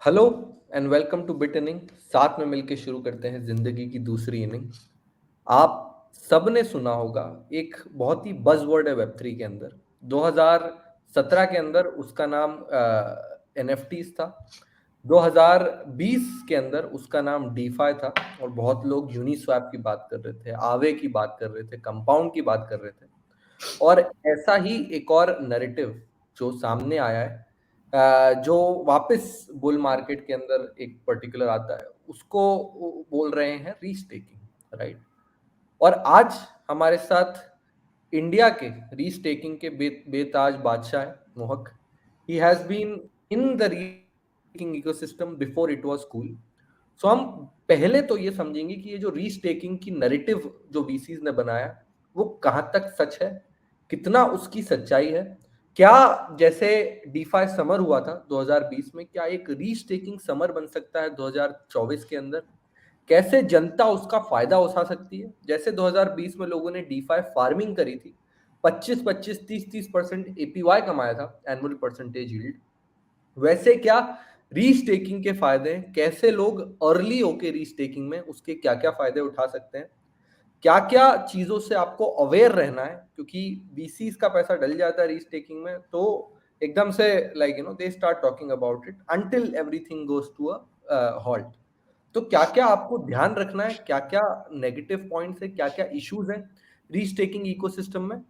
Hello and welcome two bit inning. साथ में मिलके शुरू करते हैं जिंदगी की दूसरी इनिंग। आप सबने सुना होगा, एक बहुत ही बज़वर्ड है वेब 3 के अंदर। 2017 के अंदर उसका नाम NFTs था। 2020 के अंदर उसका नाम डीफाई था। और बहुत लोग यूनिस्वैप की बात कर रहे थे, आवे की बात कर रहे थे, कंपाउंड की बात कर रहे थे। और ऐसा ही एक और नैरेटिव जो सामने आया है, जो वापस बुल मार्केट के अंदर एक पर्टिकुलर आता है, उसको वो बोल रहे हैं रीस्टेकिंग, राइट। और आज हमारे साथ इंडिया के रीस्टेकिंग के बेताज बादशाह है Mohak. He has been in the restaking ecosystem before it was cool. So हम पहले तो ये समझेंगे कि ये जो रीस्टेकिंग की नैरेटिव जो वीसीज ने बनाया, वो कहाँ तक सच है, कितना उसकी सच्चाई है। क्या जैसे डीफाई समर हुआ था 2020 में, क्या एक रीस्टेकिंग समर बन सकता है 2024 के अंदर? कैसे जनता उसका फायदा उठा सकती है? जैसे 2020 में लोगों ने डीफाई फार्मिंग करी थी, 25-25, 30-30% एपीवाई कमाया था, एनुअल परसेंटेज यील्ड। वैसे क्या रीस्टेकिंग के फायदे हैं, कैसे लोग अर्ली होके रीस्टेकिंग में उसके क्या क्या फायदे उठा सकते हैं, क्या क्या चीजों से आपको अवेयर रहना है, क्योंकि बीसीस का पैसा डल जाता है रीस्टेकिंग में तो एकदम से they start talking about it until everything goes to a halt. तो क्या क्या आपको ध्यान रखना है, क्या क्या नेगेटिव पॉइंट्स है, क्या क्या इश्यूज हैं रीस्टेकिंग इकोसिस्टम में,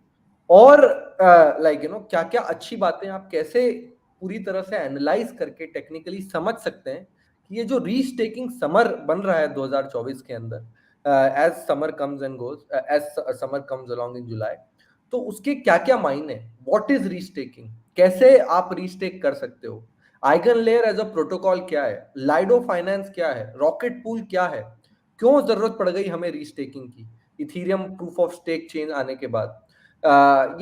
और क्या क्या अच्छी बातें आप कैसे पूरी तरह से एनालाइज करके टेक्निकली समझ सकते हैं कि ये जो रीस्टेकिंग समर बन रहा है 2024 के अंदर, as summer comes and goes, as summer comes along in July, तो उसके क्या क्या मायने, व्हाट इज रीस्टेकिंग, कैसे आप रीस्टेक कर सकते हो, Eigen layer as a protocol क्या है, लाइडो फाइनेंस क्या है, रॉकेट पूल क्या है, क्यों जरूरत पड़ गई हमें रीस्टेकिंग की Ethereum proof of stake chain आने के बाद।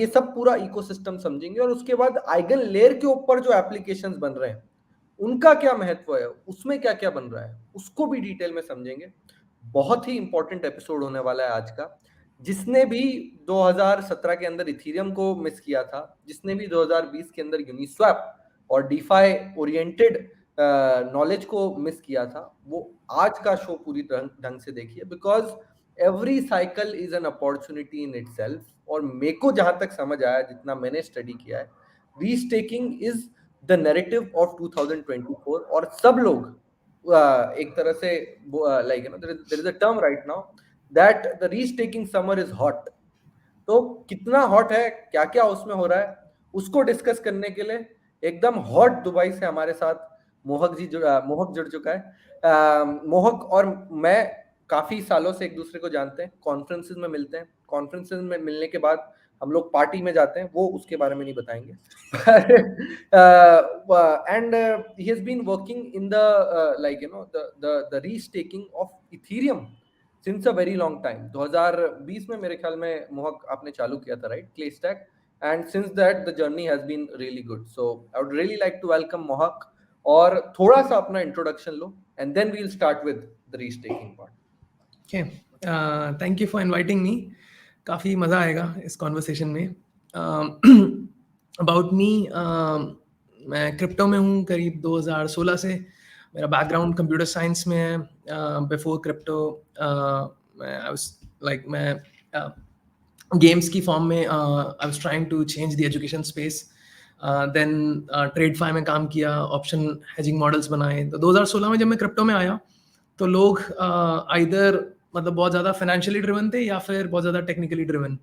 ये सब पूरा इकोसिस्टम समझेंगे। और उसके बाद आइगन लेयर के ऊपर जो एप्लीकेशंस बन रहे हैं उनका क्या महत्व है, उसमें क्या क्या बन रहा है, उसको भी डिटेल में समझेंगे। बहुत ही इंपॉर्टेंट एपिसोड होने वाला है आज का। जिसने भी 2017 के अंदर इथीरियम को मिस किया था, जिसने भी 2020 के अंदर यूनिस्वैप और डीफाई ओरिएंटेड नॉलेज को मिस किया था, वो आज का शो पूरी ढंग से देखिए, because every cycle is an opportunity in itself. और मेरे को जहां तक समझ आया, जितना मैंने स्टडी किया है, restaking is the narrative of 2024। और सब लोग एक तरह से there is a term right now that the restaking summer is hot. तो कितना हॉट है, क्या क्या उसमें हो रहा है, उसको डिस्कस करने के लिए एकदम हॉट दुबई से हमारे साथ मोहक जुड़ चुका है। मोहक और मैं काफी सालों से एक दूसरे को जानते हैं, कॉन्फ्रेंसेस में मिलते हैं, कॉन्फ्रेंसेस में मिलने के बाद हम लोग पार्टी में जाते हैं, वो उसके बारे में नहीं बताएंगे। And he has been working in the the restaking of Ethereum since a very long time. 2020 में मेरे ख्याल में मोहक आपने चालू किया था, right, clay stack. And since that the journey has been really good. So I would really like to welcome Mohak, और थोड़ा सा अपना इंट्रोडक्शन लो and then we will start with the restaking part. Okay, thank you for inviting me. काफ़ी मज़ा आएगा इस conversation में। अबाउट मी, मैं क्रिप्टो में हूँ करीब 2016 से। मेरा बैकग्राउंड कंप्यूटर साइंस में है। बिफोर क्रिप्टो मैं गेम्स की फॉर्म में I was trying to change the education space. Then tradfi में काम किया, ऑप्शन हेजिंग मॉडल्स बनाए। तो 2016 में जब मैं क्रिप्टो में आया तो लोग आइदर मतलब बहुत ज़्यादा फाइनेंशियली ड्रिवन थे या फिर बहुत ज़्यादा टेक्निकली ड्रिवन।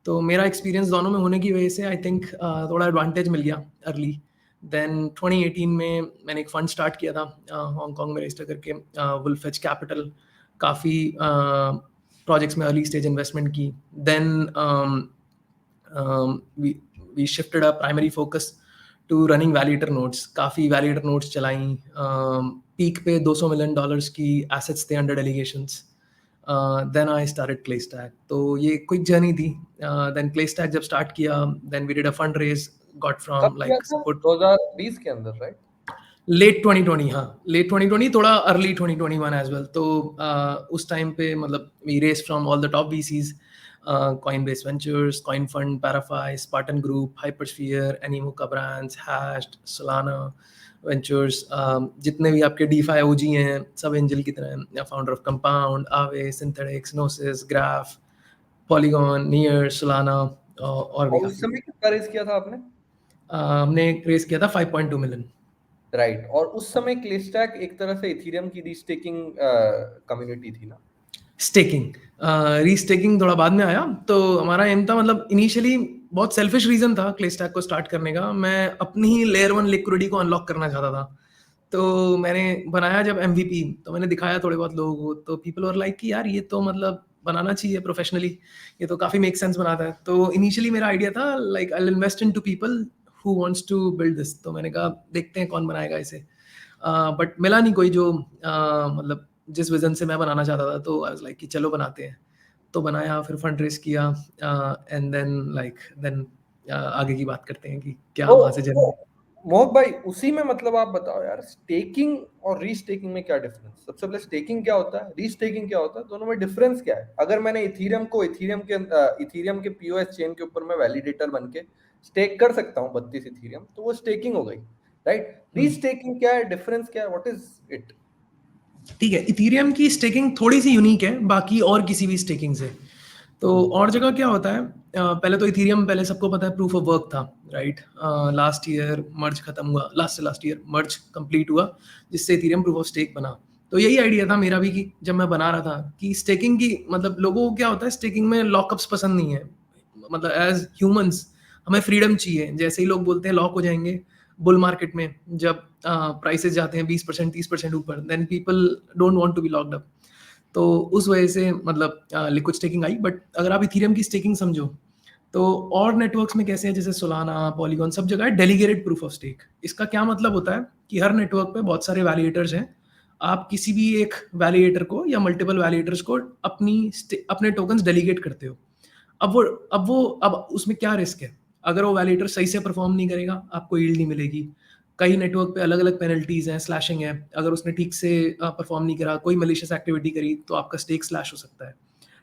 तो मेरा एक्सपीरियंस दोनों में होने की वजह से आई थिंक थोड़ा एडवांटेज मिल गया अर्ली। देन 2018 में मैंने एक फंड स्टार्ट किया था हांगकॉन्ग में रजिस्टर करके, वुल्फ एज कैपिटल। काफ़ी प्रोजेक्ट्स में अर्ली स्टेज इन्वेस्टमेंट की। Then we shifted a primary focus to running validator nodes. काफ़ी वैलिडेटर नोड्स चलाई। पीक पे $200 मिलियन की एसेट्स थे under delegations. Then I started Clay Stack. तो ये क्विक जर्नी थी। देन क्ले स्टैक जब स्टार्ट किया, then we did a fund raise, got कब फ्रॉम किया लाइक था? सपोर्ट। 2020 के अंदर, राइट? लेट 2020, हाँ लेट 2020, थोड़ा अर्ली 2021 एज वेल। तो उस टाइम पे मतलब we raised from all the top VCs. Coinbase Ventures, CoinFund, Parafy, Spartan Group, Hypersphere, Animoca Brands, Hashed, Solana Ventures, जितने भी आपके DeFi OG हैं सब एंजल की तरह हैं, फाउंडर ऑफ कंपाउंड, आवे, synthetics, Gnosis, graph, polygon, near, Solana और भी और उस काफी। समय कितना रेस किया था आपने? हमने रेस किया था 5.2 मिलियन। राइट, और उस समय क्लेस्टैक एक तरह से इथेरियम की रीस्टेकिंग कम्युनिटी थी ना? स्टेकिंग, रीस्टेकिंग थोड़ा बाद में आया। तो हमारा एम था, मतलब इनिशियली बहुत सेल्फिश रीजन था क्ले स्टैक को स्टार्ट करने का। मैं अपनी ही लेयर 1 लिक्विडिटी को अनलॉक करना चाहता था। तो मैंने बनाया जब MVP, तो मैंने दिखाया थोड़े बहुत लोगों को, तो पीपल वर लाइक कि यार ये तो मतलब बनाना चाहिए प्रोफेशनली, ये तो काफी मेक सेंस बनाता है। तो इनिशियली मेरा आइडिया था like I will invest into people who wants to build this. तो मैंने कहा देखते हैं कौन बनाएगा इसे, बट मिला नहीं कोई जो मतलब जिस विजन से मैं बनाना चाहता था। तो आई वाज लाइक कि चलो बनाते हैं। तो बनाया, फिर फंड रेस किया, एंड देन देन आगे की बात करते हैं कि क्या तो वहां से जर्नी। मोहक भाई, उसी में मतलब आप बताओ यार, स्टेकिंग और रीस्टेकिंग में क्या डिफरेंस? सबसे पहले स्टेकिंग क्या होता है, रीस्टेकिंग क्या होता है, दोनों में डिफरेंस क्या है? अगर मैंने इथीरियम के पीओएस चेन के ऊपर मैं वैलिडेटर बन के स्टेक कर सकता हूँ 32 इथीरियम, तो वो स्टेकिंग हो गई, राइट? रीस्टेकिंग क्या है, डिफरेंस क्या है, व्हाट इज इट? ठीक है, इथीरियम की स्टेकिंग थोड़ी सी यूनिक है बाकी और किसी भी स्टेकिंग से। तो और जगह क्या होता है, पहले तो इथीरियम पहले सबको पता है प्रूफ ऑफ वर्क था, राइट? लास्ट ईयर मर्ज खत्म हुआ, लास्ट ईयर मर्ज कंप्लीट हुआ, जिससे इथीरियम प्रूफ ऑफ स्टेक बना। तो यही आइडिया था मेरा भी कि जब मैं बना रहा था कि स्टेकिंग की मतलब लोगों को क्या होता है, स्टेकिंग में लॉकअप्स पसंद नहीं है। मतलब एज ह्यूमंस हमें फ्रीडम चाहिए। जैसे ही लोग बोलते हैं लॉक हो जाएंगे बुल मार्केट में, जब प्राइसेस जाते हैं 20% 30% ऊपर, then people don't want to be locked up. तो उस वजह से मतलब लिक्विड स्टेकिंग आई। बट अगर आप इथीरियम की स्टेकिंग समझो तो और नेटवर्क्स में कैसे है, जैसे सोलाना, पॉलीगॉन, सब जगह है डेलीगेटेड प्रूफ ऑफ स्टेक। इसका क्या मतलब होता है कि हर नेटवर्क पे बहुत सारे वैलिडेटर्स हैं। आप किसी भी एक वैलिडेटर को या मल्टीपल वैलिडेटर्स को अपने टोकन्स डेलीगेट करते हो। अब उसमें क्या रिस्क है, अगर वो वैलिडेटर सही से परफॉर्म नहीं करेगा आपको यील्ड नहीं मिलेगी। कई नेटवर्क पे अलग अलग पेनल्टीज हैं, स्लैशिंग है। अगर उसने ठीक से परफॉर्म नहीं करा, कोई मलिशियस एक्टिविटी करी, तो आपका स्टेक स्लैश हो सकता है।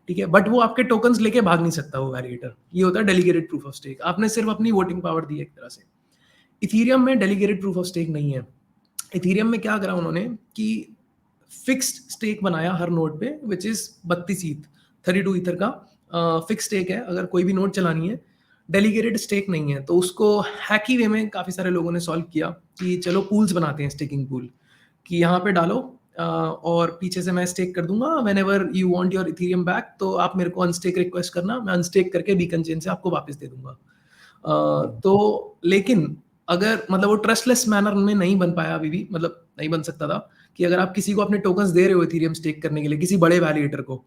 ठीक है, बट वो आपके टोकन्स लेके भाग नहीं सकता वो वैलिडेटर। ये होता है डेलीगेटेड प्रूफ ऑफ स्टेक। आपने सिर्फ अपनी वोटिंग पावर दी है एक तरह से। इथीरियम में डेलीगेटेड प्रूफ ऑफ स्टेक नहीं है। इथीरियम में क्या करा उन्होंने कि फिक्स्ड स्टेक बनाया हर नोड पे, विच इज 32 ईथ, 32 ईथर का फिक्स स्टेक है। अगर कोई भी नोड चलानी है, डेलीगेटेड स्टेक नहीं है। तो उसको हैकी वे में काफी सारे लोगों ने सॉल्व किया कि चलो पूल्स बनाते हैं, स्टेकिंग पूल, कि यहाँ पे डालो और पीछे से मैं स्टेक कर दूंगा। When ever you want your Ethereum back, तो आप मेरे को अनस्टेक रिक्वेस्ट करना, मैं अनस्टेक करके बीकन चेन से आपको वापस दे दूंगा। तो लेकिन अगर मतलब वो ट्रस्टलेस मैनर में नहीं बन पाया अभी भी, मतलब नहीं बन सकता था कि अगर आप किसी को अपने टोकन्स दे रहे हो इथीरियम स्टेक करने के लिए, किसी बड़े वैलिडेटर को,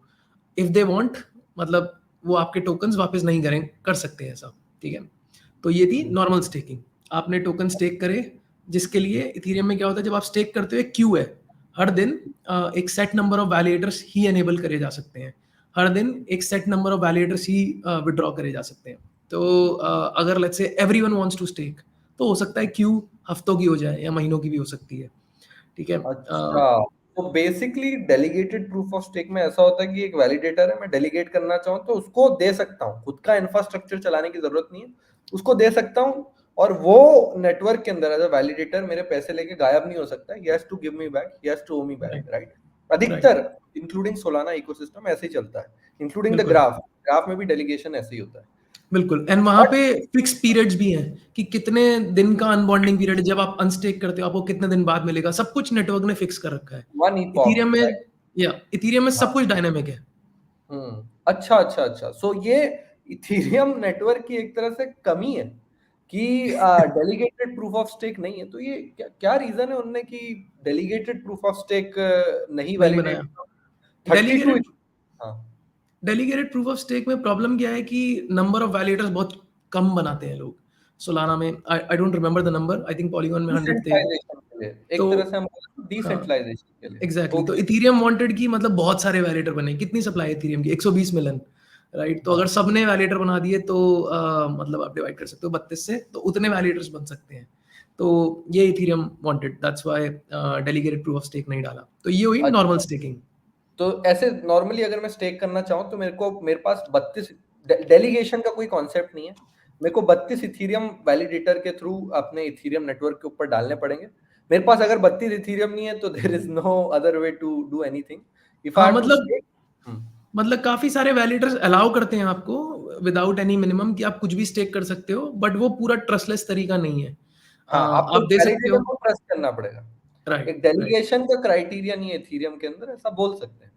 इफ दे वांट, मतलब वो आपके टोकन्स वापस नहीं कर सकते हैं ऐसा। ठीक है, तो ये थी नॉर्मल स्टेकिंग। आपने टोकन स्टेक करे, जिसके लिए इथीरियम में क्या होता है, जब आप स्टेक करते हो एक क्यू है। हर दिन एक set number of validators he enable करे जा सकते हैं। हर दिन एक set number of validators he withdraw करे जा सकते हैं। तो अगर let's say everyone wants to stake, तो हो सकता है क्यू हफ्तों की हो जाए या महीनों की भी हो सकती है। ठीक है, अच्छा, तो basically delegated proof of stake में ऐसा होता है कि एक वैलिडेटर है, मैं डेलीगेट करना चाहूँ तो उसको दे सकता हूँ, खुद का इंफ्रास्ट्रक्चर चलाने की जरूरत नहीं है, उसको दे सकता हूँ। और वो नेटवर्क के अंदर एज अ वैलिडेटर मेरे पैसे लेके गायब नहीं हो सकता, he has to give me back, he has to owe me back, right right? Right, अधिकतर इंक्लूडिंग सोलाना इकोसिस्टम ऐसे ही चलता है, इंक्लूडिंग द बिल्कुल ग्राफ में भी डेलीगेशन ऐसे ही होता है। बिल्कुल। एंड वहां बट पे फिक्स पीरियड्स भी हैं कि कितने दिन का अनबॉन्डिंग पीरियड है। जब आप अनस्टेक करते हो आपको कितने दिन बाद मिलेगा, सब कुछ नेटवर्क ने फिक्स कर रखा है। वन इथीरियम इपॉक, में, राइट? या इथीरियम में सब कुछ डायनामिक है। अच्छा अच्छा अच्छा, सो ये इथेरियम नेटवर्क की एक तरह से कमी है कि डेलीगेटेड प्रूफ ऑफ स्टेक नहीं है। तो ये क्या क्या रीजन है उनने कि डेलीगेटेड प्रूफ ऑफ स्टेक नहीं नहीं बनाया वैलिडेट? 32। डेलीगेटेड। हाँ, डेलीगेटेड प्रूफ ऑफ स्टेक में प्रॉब्लम क्या है कि नंबर ऑफ वैलिडेटर्स बहुत कम बनाते हैं लोग। सोलाना में I don't remember the number, I think polygon में 100 थे। डिसेंट्रलाइजेशन के लिए, तो एक तरह से हम बोले हाँ, डिसेंट्रलाइजेशन के लिए। एग्जैक्टली। तो ओके। इथीरियम वांटेड की मतलब बहुत सारे वैलिडेटर बने। कितनी सप्लाई है इथीरियम की? 120 मिलियन, राइट? तो हाँ, अगर सबने वैलिडेटर बना दिए तो मतलब आप डिवाइड कर सकते हो 32 से, तो उतने वैलिडेटर्स बन सकते हैं। तो ये Ethereum wanted, that's why delegated proof of stake नहीं डाला। तो ये हुई नॉर्मल अच्छा। स्टेकिंग। तो ऐसे नॉर्मली अगर मैं स्टेक करना चाहूँ तो मेरे पास डेलीगेशन का कोई कॉन्सेप्ट नहीं है। मेरे को 32 इथीरियम वैलिडेटर के थ्रू अपने इथीरियम नेटवर्क के ऊपर डालने पड़ेंगे। मेरे पास अगर 32 इथीरियम नहीं है तो there is no other way to do anything. If I हाँ, हैव टू मतलब स्टेक, मतलब काफी सारे वैलिडेटर्स अलाउ करते हैं आपको विदाउट एनी मिनिमम कि आप कुछ भी स्टेक कर सकते हो, बट वो पूरा ट्रस्टलेस तरीका नहीं है। हाँ, आपको आप दे सकते वैलिडेटर हो। को ट्रस्ट करना पड़ेगा। एक राइट राइट डेलीगेशन का क्राइटेरिया नहीं है इथीरियम के अंदर, ऐसा बोल सकते हैं।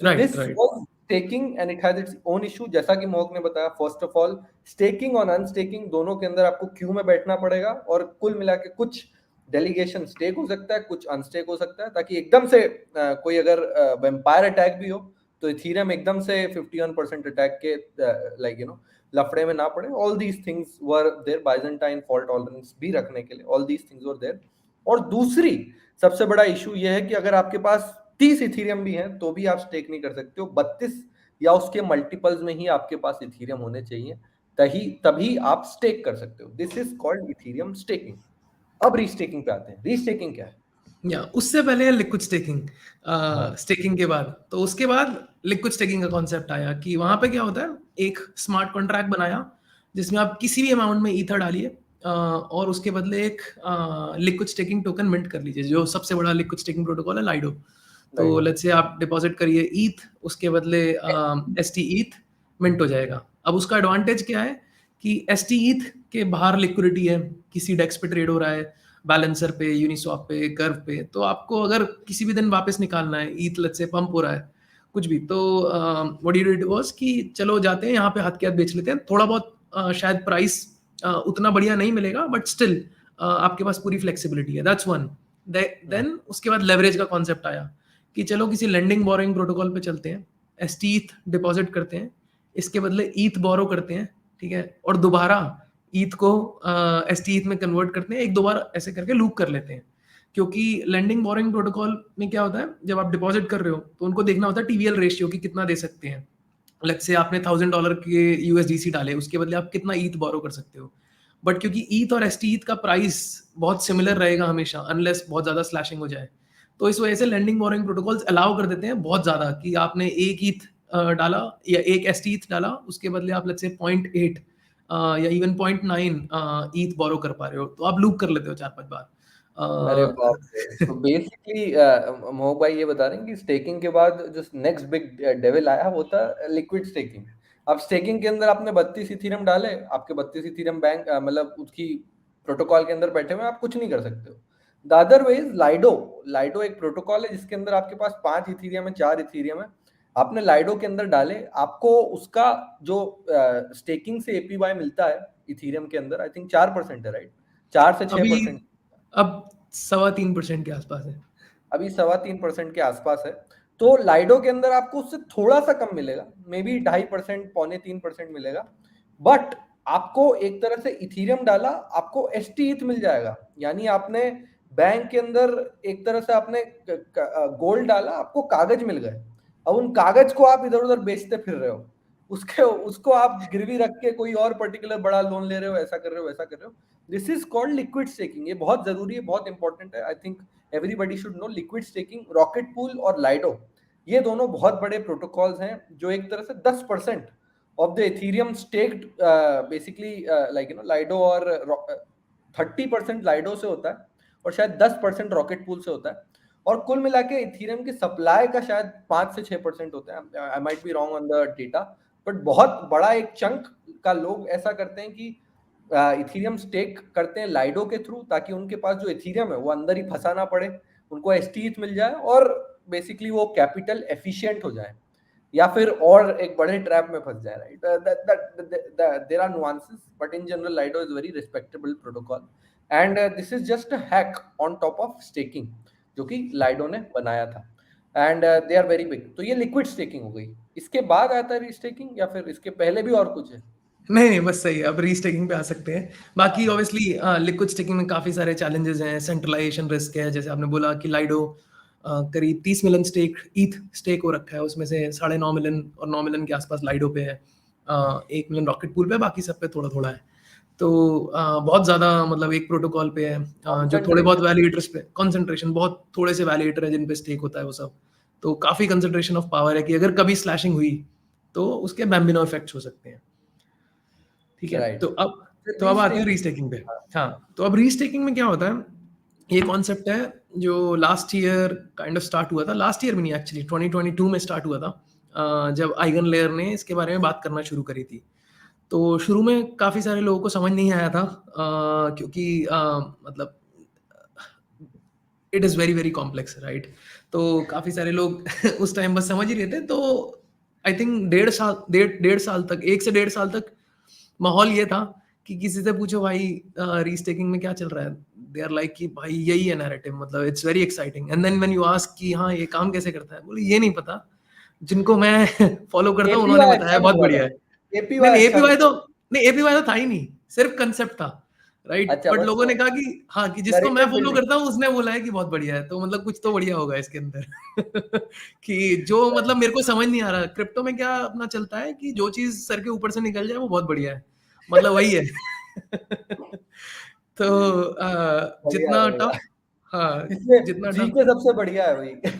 So right this right was staking and it has its own issue. जैसा कि मोहक ने बताया, फर्स्ट ऑफ ऑल स्टेकिंग और अनस्टेकिंग दोनों के अंदर आपको क्यू में बैठना पड़ेगा, और कुल मिला के कुछ डेलीगेशन स्टेक हो सकता है, कुछ अनस्टेक हो सकता है, ताकि एकदम से कोई अगर वेम्पायर अटैक भी हो तो इथीरियम एकदम से 51% अटैक के लाइक लफड़े में ना पड़े। All these things were there, Byzantine fault tolerance भी रखने के लिए all these things were there. और दूसरी सबसे बड़ा इशू यह है कि अगर आपके पास 30 इथीरियम भी हैं तो भी आप स्टेक नहीं कर सकते हो। 32 या उसके मल्टीपल्स में ही आपके पास इथीरियम होने चाहिए, तभी आप स्टेक कर सकते हो। This is called Ethereum staking. अब रीस्टेकिंग पे आते हैं। रीस्टेकिंग क्या है? या उससे पहले लिक्विड स्टेकिंग, हाँ, स्टेकिंग के बाद, तो उसके बाद लिक्विड स्टेकिंग का कॉन्सेप्ट आया कि वहां पे क्या होता है, एक स्मार्ट कॉन्ट्रैक्ट बनाया जिसमें आप किसी भी अमाउंट में ईथर डालिए और उसके बदले एक लिक्विड स्टेकिंग टोकन मिंट कर लीजिए। जो सबसे बड़ा लिक्विड स्टेकिंग प्रोटोकॉल है लाइडो। तो राइट। लेट्स से आप डिपॉजिट करिए ईथ, उसके बदले एस टी ईथ मिंट हो जाएगा। अब उसका एडवांटेज क्या है कि एस टी ईथ के बाहर लिक्विडिटी है, किसी डेक्स पे ट्रेड हो रहा है, बैलेंसर पे, यूनिस्वैप पे, कर्व पे, तो आपको अगर किसी भी दिन वापस निकालना है, ईथ लेट्स से पंप हो रहा है कुछ भी, तो व्हाट यू डिड वाज कि चलो जाते हैं यहाँ पे हाथ के हाथ बेच लेते हैं। थोड़ा बहुत शायद प्राइस उतना बढ़िया नहीं मिलेगा, बट स्टिल आपके पास पूरी फ्लेक्सिबिलिटी है। That's one. देन उसके बाद लेवरेज का कॉन्सेप्ट आया कि चलो किसी लेंडिंग बोरोइंग प्रोटोकॉल पे चलते हैं, एस टी ईथ डिपॉजिट करते हैं, इसके बदले ईथ बोरो करते हैं, ठीक है, और दोबारा ईथ को एस टी ईथ में कन्वर्ट करते हैं, एक दो बार ऐसे करके लूप कर लेते हैं। क्योंकि लेंडिंग बोरिंग प्रोटोकॉल में क्या होता है, जब आप डिपॉजिट कर रहे हो तो उनको देखना होता है टीवीएल रेशियो की कितना दे सकते हैं। लेट्स से आपने $1000 के यूएसडीसी डाले, उसके बदले आप कितना ईथ बोरो कर सकते हो। बट क्योंकि ईथ और एस टी ईथ का प्राइस बहुत सिमिलर रहेगा हमेशा, अनलेस बहुत ज्यादा स्लैशिंग हो जाए, तो इस वजह से लेंडिंग बोरिंग प्रोटोकॉल्स अलाउ कर देते हैं बहुत ज्यादा कि आपने एक ईथ डाला या एक एस टी ईथ डाला, उसके बदले आप लेट्स से 0.8 या इवन 0.9 ईथ बोरो कर पा रहे हो, तो आप लूप कर लेते हो 4-5 बार। अरे बाप रे! तो बेसिकली मोहक भाई ये बता रहे हैं कि स्टेकिंग के बाद जो नेक्स्ट बिग डेविल आया वो था लिक्विड स्टेकिंग। अब स्टेकिंग के अंदर आपने 32 इथीरियम डाले, आपके 32 इथीरियम बैंक मतलब उसकी प्रोटोकॉल के अंदर बैठे हुए, आप कुछ नहीं कर सकते हो। The other way is Lido. Lido एक प्रोटोकॉल है जिसके अंदर आपके पास 5 इथीरियम है, 4 इथीरियम है। आपने लाइडो के अंदर डाले, आपको उसका जो स्टेकिंग से एपीवाई मिलता है इथीरियम के अंदर, आई थिंक 4% है, राइट? 4 से अभी 6%। अब 3.25% के आसपास है। अभी 3.25% के आसपास है। तो लाइडो के अंदर आपको उससे थोड़ा सा कम मिलेगा, मे बी 2.5%, 2.25% मिलेगा। बट आपको एक तरह से इथीरियम डाला, आपको एसटी ईथ मिल जाएगा। यानी आपने बैंक के अंदर एक तरह से आपने गोल्ड डाला, आपको कागज मिल गए। अब उन कागज को आप इधर उधर बेचते फिर रहे हो, उसको आप गिरवी रख के कोई और पर्टिकुलर बड़ा लोन ले रहे हो, ऐसा कर रहे हो, वैसा कर रहे हो। This is called liquid staking. ये बहुत जरूरी है, बहुत इंपॉर्टेंट है। I think everybody should know liquid staking. Rocket pool और लाइडो, ये दोनों बहुत बड़े प्रोटोकॉल्स हैं जो एक तरह से 10% of the Ethereum staked basically like Lido, और 30% लाइडो से होता है और शायद 10% रॉकेट पूल से होता है। और कुल मिला के इथीरियम की सप्लाई का शायद 5 से 6% होता है। I might be wrong on the data, but बहुत बड़ा एक चंक का लोग ऐसा करते हैं कि इथीरियम स्टेक करते हैं लाइडो के थ्रू, ताकि उनके पास जो इथीरियम है वो अंदर ही फंसा ना पड़े, उनको एसटीईथ मिल जाए और बेसिकली वो कैपिटल एफिशिएंट हो जाए, या फिर और एक बड़े ट्रैप में फंस जाए, right? There are nuances, but in general Lido is very respectable protocol, and this is just a hack on top of staking जो कि लाइडो ने बनाया था, and they are very big. तो ये लिक्विड स्टेकिंग हो गई। इसके बाद आता है रीस्टेकिंग, या फिर इसके पहले भी और कुछ है? नहीं नहीं, बस सही है, अब रीस्टेकिंग पे आ सकते हैं। बाकी ऑब्वियसली लिक्विड स्टेकिंग में काफी सारे चैलेंजेस हैं, सेंट्रलाइजेशन रिस्क है, जैसे आपने बोला कि लाइडो करीब 30 मिलियन स्टेक ईथ स्टेक हो रखा है, उसमें से 9.5 मिलियन और 9 मिलियन के आसपास लाइडो पे है, 1 मिलियन रॉकेट पूल पे, बाकी सब पे थोड़ा थोड़ा है। तो बहुत ज्यादा मतलब एक प्रोटोकॉल पे है जो थोड़े बहुत वैलिडेटर्स पे कंसंट्रेशन, बहुत थोड़े से वैलिडेटर है जिन पे स्टेक होता है वो सब, तो काफी कंसंट्रेशन ऑफ पावर है कि अगर कभी स्लैशिंग हुई तो उसके बैम्बिनो इफेक्ट्स हो सकते हैं। ठीक है। राइट। तो अब आते हैं रीस्टेकिंग पे। हाँ, तो अब रीस्टेकिंग में क्या होता है, ये कॉन्सेप्ट है जो last year kind of start हुआ था, लास्ट ईयर में नहीं एक्चुअली 2022 में स्टार्ट हुआ था, जब आइगन लेयर ने इसके बारे में बात करना शुरू करी थी। तो शुरू में काफ़ी सारे लोगों को समझ नहीं आया था, क्योंकि मतलब it is very very complex, right. तो काफ़ी सारे लोग उस टाइम बस समझ ही रहे थे। तो आई थिंक डेढ़ साल तक, 1 से 1.5 साल तक माहौल ये था कि किसी से पूछो भाई रीस्टेकिंग में क्या चल रहा है, दे आर लाइक कि भाई यही है नैरेटिव, मतलब it's very exciting. And then when you ask कि हाँ ये काम कैसे करता है, बोले ये नहीं पता। जिनको मैं फॉलो करता हूँ उन्होंने एपीवाई बताया अच्छा बहुत करवा बढ़िया था, है। नहीं एपीवाई नहीं, अच्छा एपीवाई करवा तो नहीं, एपीवाई तो था ही नहीं, सिर्फ कंसेप्ट था, राइट। अच्छा बट बस लोगों ने कहा कि हाँ, कि जिसको मैं नैरेटिव फॉलो बिल्डिंग। करता हूँ उसने बोला है कि बहुत बढ़िया है, तो मतलब कुछ तो बढ़िया होगा इसके अंदर। कि जो मतलब मेरे को समझ नहीं आ रहा क्रिप्टो में क्या अपना चलता है, कि जो चीज सर के ऊपर से निकल जाए वो बहुत बढ़िया है, मतलब वही है। तो बढ़िया जितना बढ़िया, टफ, हाँ, इसमें जितना टफ, जीके सबसे बढ़िया है भाई।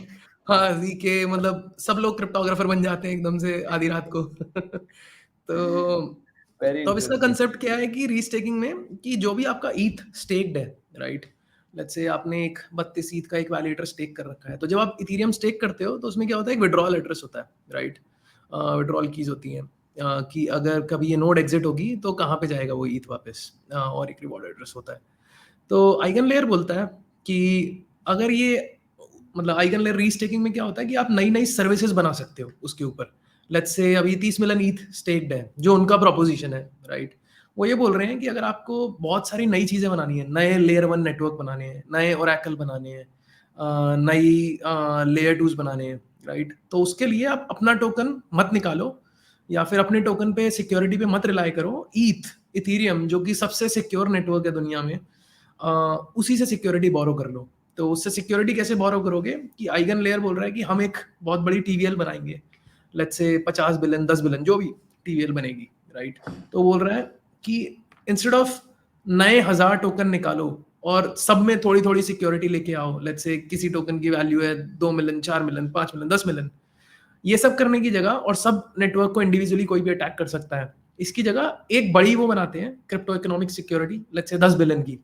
हाँ, जी के मतलब सब लोग क्रिप्टोग्राफर बन जाते हैं एकदम से आधी रात को। तो वेरी तो अब इसका इंटरेस्टिंग। कंसेप्ट क्या है कि रीस्टेकिंग में, कि जो भी आपका ईथ स्टेक्ड है, राइट, लेट्स से आपने एक 32 ईथ का एक वैलिडेटर स्टेक कर रखा है, तो जब आप इथेरियम स्टेक करते हो तो उसमें क्या होता है, एक विड्रॉल एड्रेस होता है, राइट। विड्रॉल कीज होती हैं, कि अगर कभी ये नोड एग्जिट होगी तो कहाँ पे जाएगा वो ईथ वापस, और एक रिवॉर्ड एड्रेस होता है। तो आइगन लेयर बोलता है कि अगर ये, मतलब आइगन लेयर रीस्टेकिंग में क्या होता है कि आप नई नई सर्विसेज बना सकते हो उसके ऊपर। लेट्स से अभी 30 मिलियन ईथ स्टेक्ड है, जो उनका प्रोपोजिशन है, राइट। वो ये बोल रहे हैं कि अगर आपको बहुत सारी नई चीजें बनानी है, नए लेयर 1 नेटवर्क बनाने हैं, नए ओरेकल बनाने हैं, नई लेयर 2 बनाने हैं, राइट, तो उसके लिए आप अपना टोकन मत निकालो, या फिर अपने टोकन पे सिक्योरिटी पे मत रिलाई करो। इथीरियम जो कि सबसे सिक्योर नेटवर्क है दुनिया में, उसी से सिक्योरिटी बोरो कर लो। तो उससे सिक्योरिटी कैसे बोरो करोगे, कि आइगन लेयर बोल रहा है कि हम एक बहुत बड़ी टीवीएल बनाएंगे, लेट्स से 50 बिलियन 10 बिलियन जो भी टीवीएल बनेगी, राइट। तो बोल रहा है कि इंस्टेड ऑफ नए 1000 टोकन निकालो और सब में थोड़ी थोड़ी सिक्योरिटी लेके आओ, लेट्स से किसी टोकन की वैल्यू है 2 मिलियन 4 मिलियन 5 मिलियन 10 मिलियन, ये सब करने की जगह, और सब नेटवर्क को इंडिविजुअली कोई भी अटैक कर सकता है, इसकी जगह एक बड़ी वो बनाते हैं crypto economic security, let's say 10 billion की।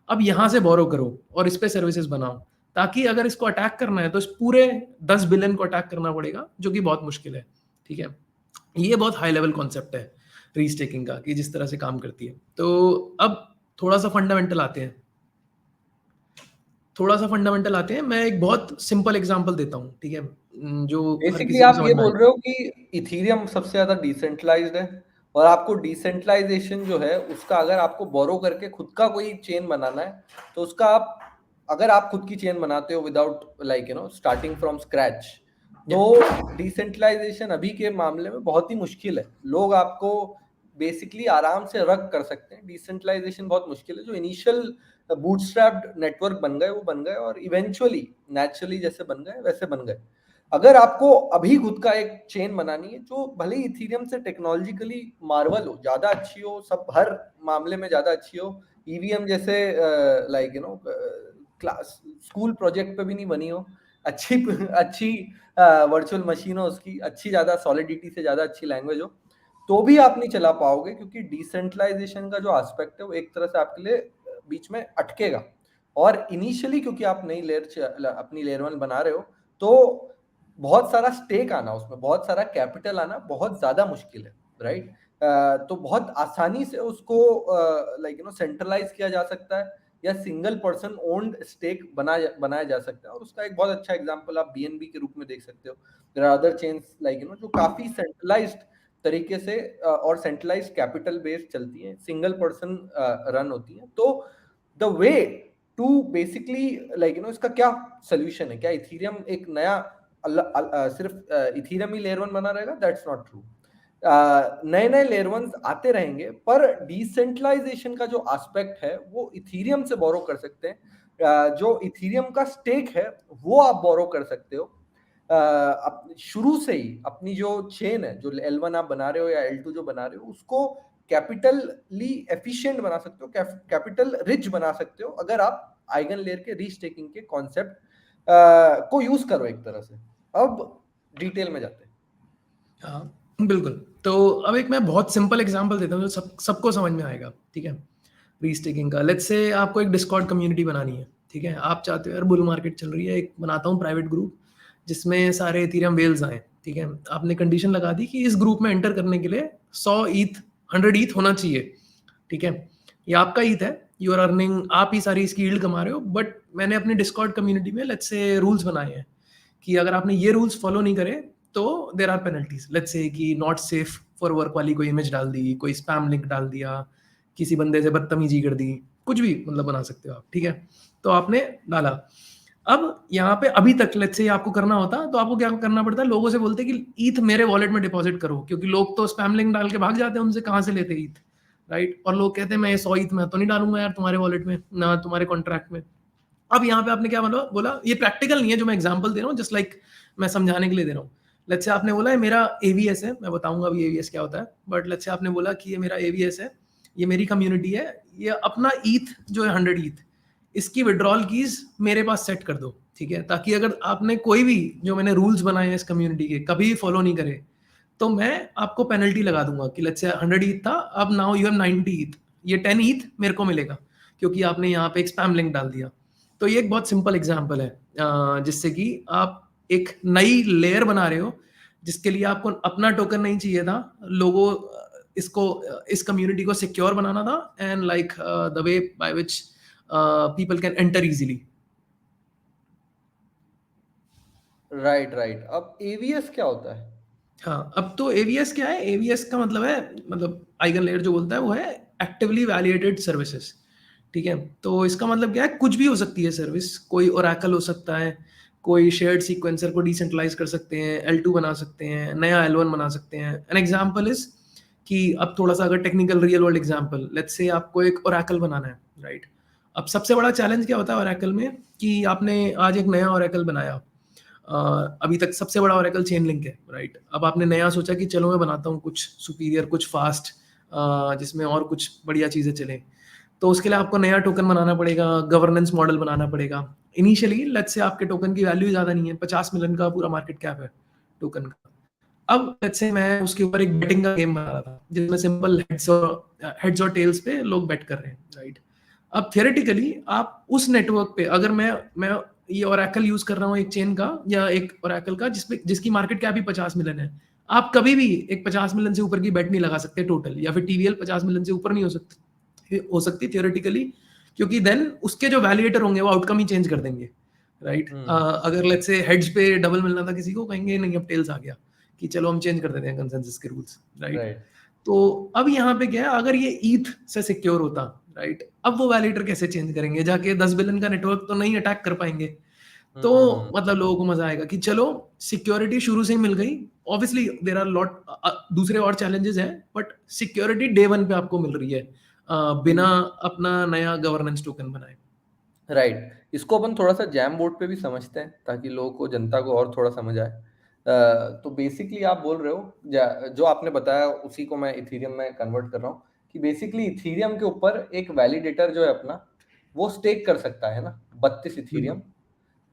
अब यहाँ से बोरो करो और इस पे सर्विसेज बनाओ, ताकि अगर इसको अटैक करना है तो इस पूरे 10 बिलियन को अटैक करना पड़ेगा, जो कि बहुत मुश्किल है, ठीक है। ये बहुत हाई लेवल कॉन्सेप्ट है रीस्टेकिंग का, कि जिस तरह से काम करती है। तो अब थोड़ा सा फंडामेंटल आते हैं, मैं एक बहुत सिंपल एग्जांपल देता हूँ, ठीक है, जो हर बेसिकली किसी को आप समझ ये में बोल आए। रहे हो कि इथीरियम सबसे ज्यादा डिसेंट्रलाइज्ड है, और आपको डिसेंट्रलाइजेशन जो है उसका अगर आपको बोरो करके खुद का कोई चेन बनाना है, तो उसका आप, अगर आप खुद की चेन बनाते हो without like starting from scratch, तो डिसेंट्रलाइजेशन अभी के मामले में बहुत ही मुश्किल है। लोग आपको बेसिकली आराम से रग कर सकते हैं, डिसेंट्रलाइजेशन बहुत मुश्किल है। जो इनिशियल बूटस्ट्रैप्ड नेटवर्क बन गए वो बन गए, और इवेंचुअली नेचुरली जैसे बन गए वैसे बन गए। अगर आपको अभी खुद का एक चेन बनानी है जो भले ही इथीरियम से टेक्नोलॉजिकली मार्वल हो, ज्यादा अच्छी हो, सब हर मामले में ज्यादा अच्छी हो, ईवीएम जैसे लाइक क्लास स्कूल प्रोजेक्ट पे भी नहीं बनी हो, अच्छी अच्छी वर्चुअल मशीन हो उसकी, अच्छी ज्यादा सॉलिडिटी से ज्यादा अच्छी लैंग्वेज हो, तो भी आप नहीं चला पाओगे, क्योंकि डिसेंट्रलाइजेशन का जो एस्पेक्ट है वो एक तरह से आपके लिए बीच में अटकेगा। और इनिशियली क्योंकि आप नई लेयर अपनी लेयर 1 बना रहे हो, तो बहुत सारा स्टेक आना, उसमें बहुत सारा कैपिटल आना बहुत ज्यादा मुश्किल है, राइट। तो बहुत आसानी से उसको लाइक सेंट्रलाइज किया जा सकता है, या सिंगल पर्सन ओन्ड स्टेक बनाया जा सकता है। और उसका एक बहुत अच्छा एग्जांपल आप बीएनबी के रूप में देख सकते हो। There are other chains like जो काफी सेंट्रलाइज्ड तरीके से और सेंट्रलाइज्ड कैपिटल बेस्ड चलती हैं, सिंगल पर्सन रन होती हैं। तो the way to basically like इसका क्या सोल्यूशन है, क्या इथीरियम एक नया सिर्फ इथीरियम ही लेयर 1 बना रहेगा? That's not true. नए नए लेयर 1 आते रहेंगे, पर डिसेंट्रलाइजेशन का जो एस्पेक्ट है वो इथीरियम से बोरो कर सकते हैं। जो इथीरियम का स्टेक है वो आप बोरो कर सकते हो। शुरू से ही अपनी जो चेन है, जो L1 आप बना रहे हो या L2 जो बना रहे हो, उसको कैपिटली एफिशिएंट बना सकते हो, कैपिटल रिच बना सकते हो, अगर आप आइगन लेयर के रीस्टेकिंग के कॉन्सेप्ट को यूज करो एक तरह से। अब डिटेल में जाते हैं। हाँ, बिल्कुल। तो अब एक मैं बहुत सिंपल एग्जांपल देता हूँ जो सबको समझ में आएगा, ठीक है? रीस्टेकिंग का लेट्स से आपको एक डिस्कॉर्ड कम्युनिटी बनानी है, ठीक है? आप चाहते हो यार बुल मार्केट चल रही है, एक बनाता हूँ प्राइवेट ग्रुप जिसमें सारे इथेरियम वेल्स आए, ठीक है? आपने कंडीशन लगा दी कि इस ग्रुप में एंटर करने के लिए 100 ईथ 100 ईथ होना चाहिए, ठीक है? ये आपका ईथ है, यू आर अर्निंग, आप ही सारी इसकी यील्ड कमा रहे हो, बट मैंने अपनी डिस्कॉर्ड कम्युनिटी में लेट्स से रूल्स बनाए हैं कि अगर आपने ये रूल्स फॉलो नहीं करे तो there are penalties. Let's say कि नॉट सेफ फॉर वर्क वाली कोई इमेज डाल दी, कोई स्पैम लिंक डाल दिया, किसी बंदे से बदतमीजी कर दी, कुछ भी मतलब बना सकते हो आप, ठीक है? तो आपने डाला। अब यहाँ पे अभी तक लेट्स से आपको करना होता तो आपको क्या करना पड़ता है, लोगों से बोलते कि ईथ मेरे वॉलेट में डिपॉजिट करो, क्योंकि लोग तो स्पैम लिंक डाल के भाग जाते हैं, उनसे कहाँ से लेते ईथ, राइट? और लोग कहते हैं मैं 100 ईथ मैं तो नहीं डालूंगा यार तुम्हारे वॉलेट में, ना तुम्हारे कॉन्ट्रैक्ट में। अब यहाँ पे आपने क्या बोला, ये प्रैक्टिकल नहीं है जो मैं एग्जांपल दे रहा हूँ, जस्ट लाइक मैं समझाने के लिए दे रहा हूँ। लेट्स से आपने बोला है मेरा एवीएस है, मैं बताऊंगा अभी एवीएस क्या होता है, बट लेट्स से आपने बोला कि ये मेरा एवीएस है, ये मेरी कम्युनिटी है, ये अपना ईथ जो है 100 ईथ, इसकी विड्रॉल कीज मेरे पास सेट कर दो, ठीक है? ताकि अगर आपने कोई भी जो मैंने रूल्स बनाए हैं इस कम्युनिटी के कभी फॉलो नहीं करे तो मैं आपको पेनल्टी लगा दूंगा कि लेट्स से 100 ईथ था, अब नाउ यू हैव 90 ईथ, ये 10 ईथ मेरे को मिलेगा क्योंकि आपने यहाँ पे एक स्पैम लिंक डाल दिया। तो ये एक बहुत सिंपल एग्जांपल है जिससे कि आप एक नई लेयर बना रहे हो जिसके लिए आपको अपना टोकन नहीं चाहिए था, लोगों इसको इस कम्युनिटी को सिक्योर बनाना था, and like the way by which people can enter easily. Right right. अब एवीएस क्या होता है? हाँ, अब तो एवीएस क्या है, एवीएस का मतलब है, मतलब आइगन लेयर जो बोलता है वो है एक्टिवली वैलिडेटेड सर्विसेज, ठीक है? तो इसका मतलब क्या है, कुछ भी हो सकती है सर्विस, कोई ओरेकल हो सकता है, कोई शेयर्ड सीक्वेंसर को डिसेंट्रलाइज कर सकते हैं, L2 बना सकते हैं, नया L1 बना सकते हैं। एन एग्जांपल इज कि अब थोड़ा सा अगर technical real world example, let's say आपको एक ओरेकल बनाना है, राइट? अब सबसे बड़ा चैलेंज क्या होता है ओरेकल में कि आपने आज एक नया ओरेकल बनाया, अभी तक सबसे बड़ा ओरेकल चेन लिंक है, राइट? अब आपने नया सोचा कि चलो मैं बनाता हूँ कुछ सुपीरियर, कुछ फास्ट, जिसमें और कुछ बढ़िया चीज़ें चलें। तो उसके लिए आपको नया टोकन बनाना पड़ेगा, गवर्नेंस मॉडल बनाना पड़ेगा। इनिशियली लेट्स से आपके टोकन की वैल्यू ज़्यादा नहीं है, 50 मिलियन का पूरा मार्केट कैप है टोकन का। अब लेट्स से मैं उसके ऊपर एक बेटिंग का गेम बना रहा था जिसमें सिंपल हेड्स और टेल्स पे लोग बेट कर रहे हैं, राइट? अब थियोरेटिकली आप उस नेटवर्क पे, अगर मैं ये ओरेकल यूज कर रहा हूँ एक चेन का या एक ओरेकल का जिसकी मार्केट कैप ही 50 मिलियन है, आप कभी भी एक 50 मिलियन से ऊपर की बेट नहीं लगा सकते टोटल, या फिर टीवीएल 50 मिलियन से ऊपर नहीं हो सकती थियोरेटिकली, क्योंकि देन उसके जो वैलिडेटर होंगे वो आउटकम ही चेंज कर देंगे, राइट? अगर लेट्स से हेड्स पे डबल मिलना था किसी को, कहेंगे नहीं अब टेल्स आ गया, कि चलो हम चेंज कर देते हैं कंसेंसस के रूल्स, राइट? राइट। तो अब यहाँ पे क्या है, अगर ये ईथ से सिक्योर होता, राइट, अब वो वैलिडेटर कैसे चेंज करेंगे, जाके 10 बिलियन का नेटवर्क तो नहीं अटैक कर पाएंगे। तो मतलब लोगों को मजा आएगा कि चलो सिक्योरिटी शुरू से ही मिल गई। ऑब्वियसली देयर आर लॉट दूसरे और चैलेंजेस हैं, बट सिक्योरिटी डे वन पे आपको मिल रही है बिना अपना नया गवर्नेंस टोकन बनाए। राइट। इसको अपन थोड़ा सा जैम बोर्ड पे भी समझते हैं ताकि लोगों को, जनता को और थोड़ा समझ आए। तो बेसिकली आप बोल रहे हो, जो आपने बताया उसी को मैं इथीरियम में कन्वर्ट कर रहा हूँ कि बेसिकली इथीरियम के ऊपर एक वैलिडेटर जो है अपना, वो स्टेक कर सकता है ना 32 इथीरियम।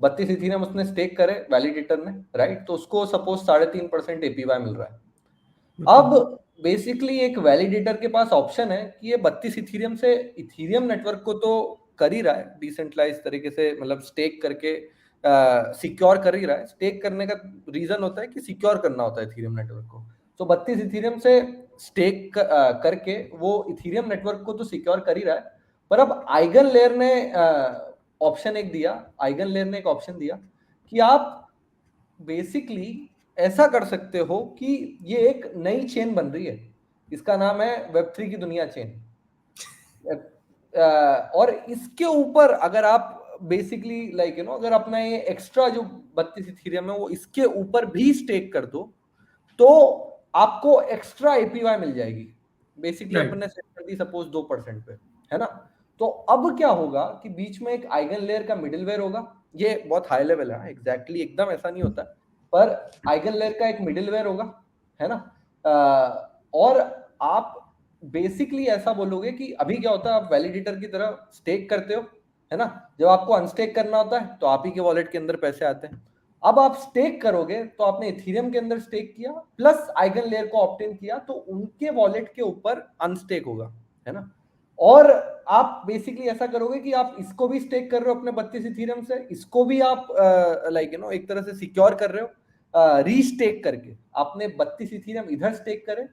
32 इथीरियम उसने स्टेक करे वैलिडेटर ने, राइट? तो उसको सपोज 3.5% एपीवाई मिल रहा है। अब बेसिकली एक वैलिडेटर के पास ऑप्शन है कि ये 32 इथीरियम से इथीरियम नेटवर्क को तो कर ही रहा है डिसेंट्रलाइज तरीके से, मतलब स्टेक करके सिक्योर कर ही रहा है। स्टेक करने का रीजन होता है कि सिक्योर करना होता है इथीरियम नेटवर्क को। तो 32 इथीरियम से स्टेक करके वो इथीरियम नेटवर्क को तो सिक्योर कर ही रहा है। पर अब आइगन लेयर ने ऑप्शन एक दिया, आइगन लेयर ने एक ऑप्शन दिया कि आप बेसिकली ऐसा कर सकते हो कि ये एक नई चेन बन रही है, इसका नाम है वेब3 की दुनिया चेन। और इसके ऊपर अगर आप बेसिकली लाइक अगर अपना ये एक्स्ट्रा जो 32 इथीरियम है वो इसके ऊपर भी स्टेक कर दो तो आपको एक्स्ट्रा एपीवाई मिल जाएगी। बेसिकली अपन ने सेट कर दी सपोज 2% पे, है ना? तो अब क्या होगा कि बीच में एक आइगन लेयर का मिडिलवेयर होगा। ये बहुत हाई लेवल है, एग्जैक्टली एकदम ऐसा नहीं होता, पर आइगन लेयर का एक मिडिलवेयर होगा, है ना? और आप बेसिकली ऐसा बोलोगे कि अभी क्या होता है, आप वैलिडेटर की तरह स्टेक करते हो, है ना? जब आपको अनस्टेक करना होता है तो आप ही के वॉलेट के अंदर पैसे आते हैं। अब आप स्टेक करोगे तो आपने इथीरियम के अंदर स्टेक किया प्लस आइगन लेयर को ऑब्टेन किया, तो उनके वॉलेट के ऊपर अनस्टेक होगा, है ना। और आप बेसिकली ऐसा करोगे कि आप इसको भी स्टेक कर रहे हो अपने 32 इथीरियम से, इसको भी आप एक तरह से सिक्योर कर रहे हो रीस्टेक करके। आपने 32 इथीरियम इधर स्टेक करे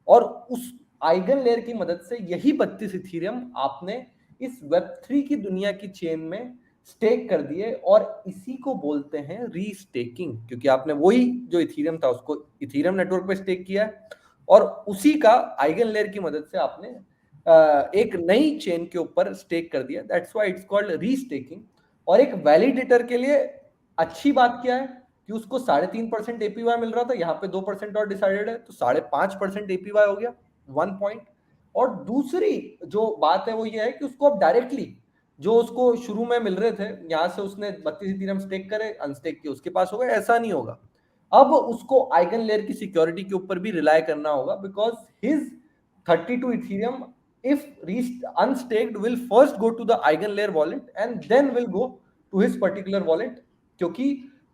और उस आइगन लेयर की मदद से यही 32 इथीरियम आपने इस वेब3 की दुनिया की चेन में स्टेक कर दिए, और इसी को बोलते हैं रीस्टेकिंग, क्योंकि आपने वही जो इथीरियम था उसको इथीरियम नेटवर्क पे स्टेक किया है और उसी का आइगन लेयर की मदद से आपने एक नई चेन के ऊपर स्टेक कर दिया। That's why it's called restaking. और एक वैलिडेटर के लिए अच्छी बात क्या है कि उसको 3.5% एपीवाई मिल रहा था, यहाँ पे 2% और डिसाइडेड है, तो 5.5% एपीवाई हो गया 1 पॉइंट। और दूसरी जो बात है वो ये है कि उसको अब डायरेक्टली जो उसको शुरू में मिल रहे थे, यहां से उसने 32 इथीरियम स्टेक करे, अनस्टेक किए, उसके पास होगा, ऐसा नहीं होगा। अब उसको आइगन लेयर की सिक्योरिटी के ऊपर भी रिलाय करना होगा, because his 32 Ethereum if unstaked will first go to the eigenlayer wallet and then will go to his particular wallet, क्योंकि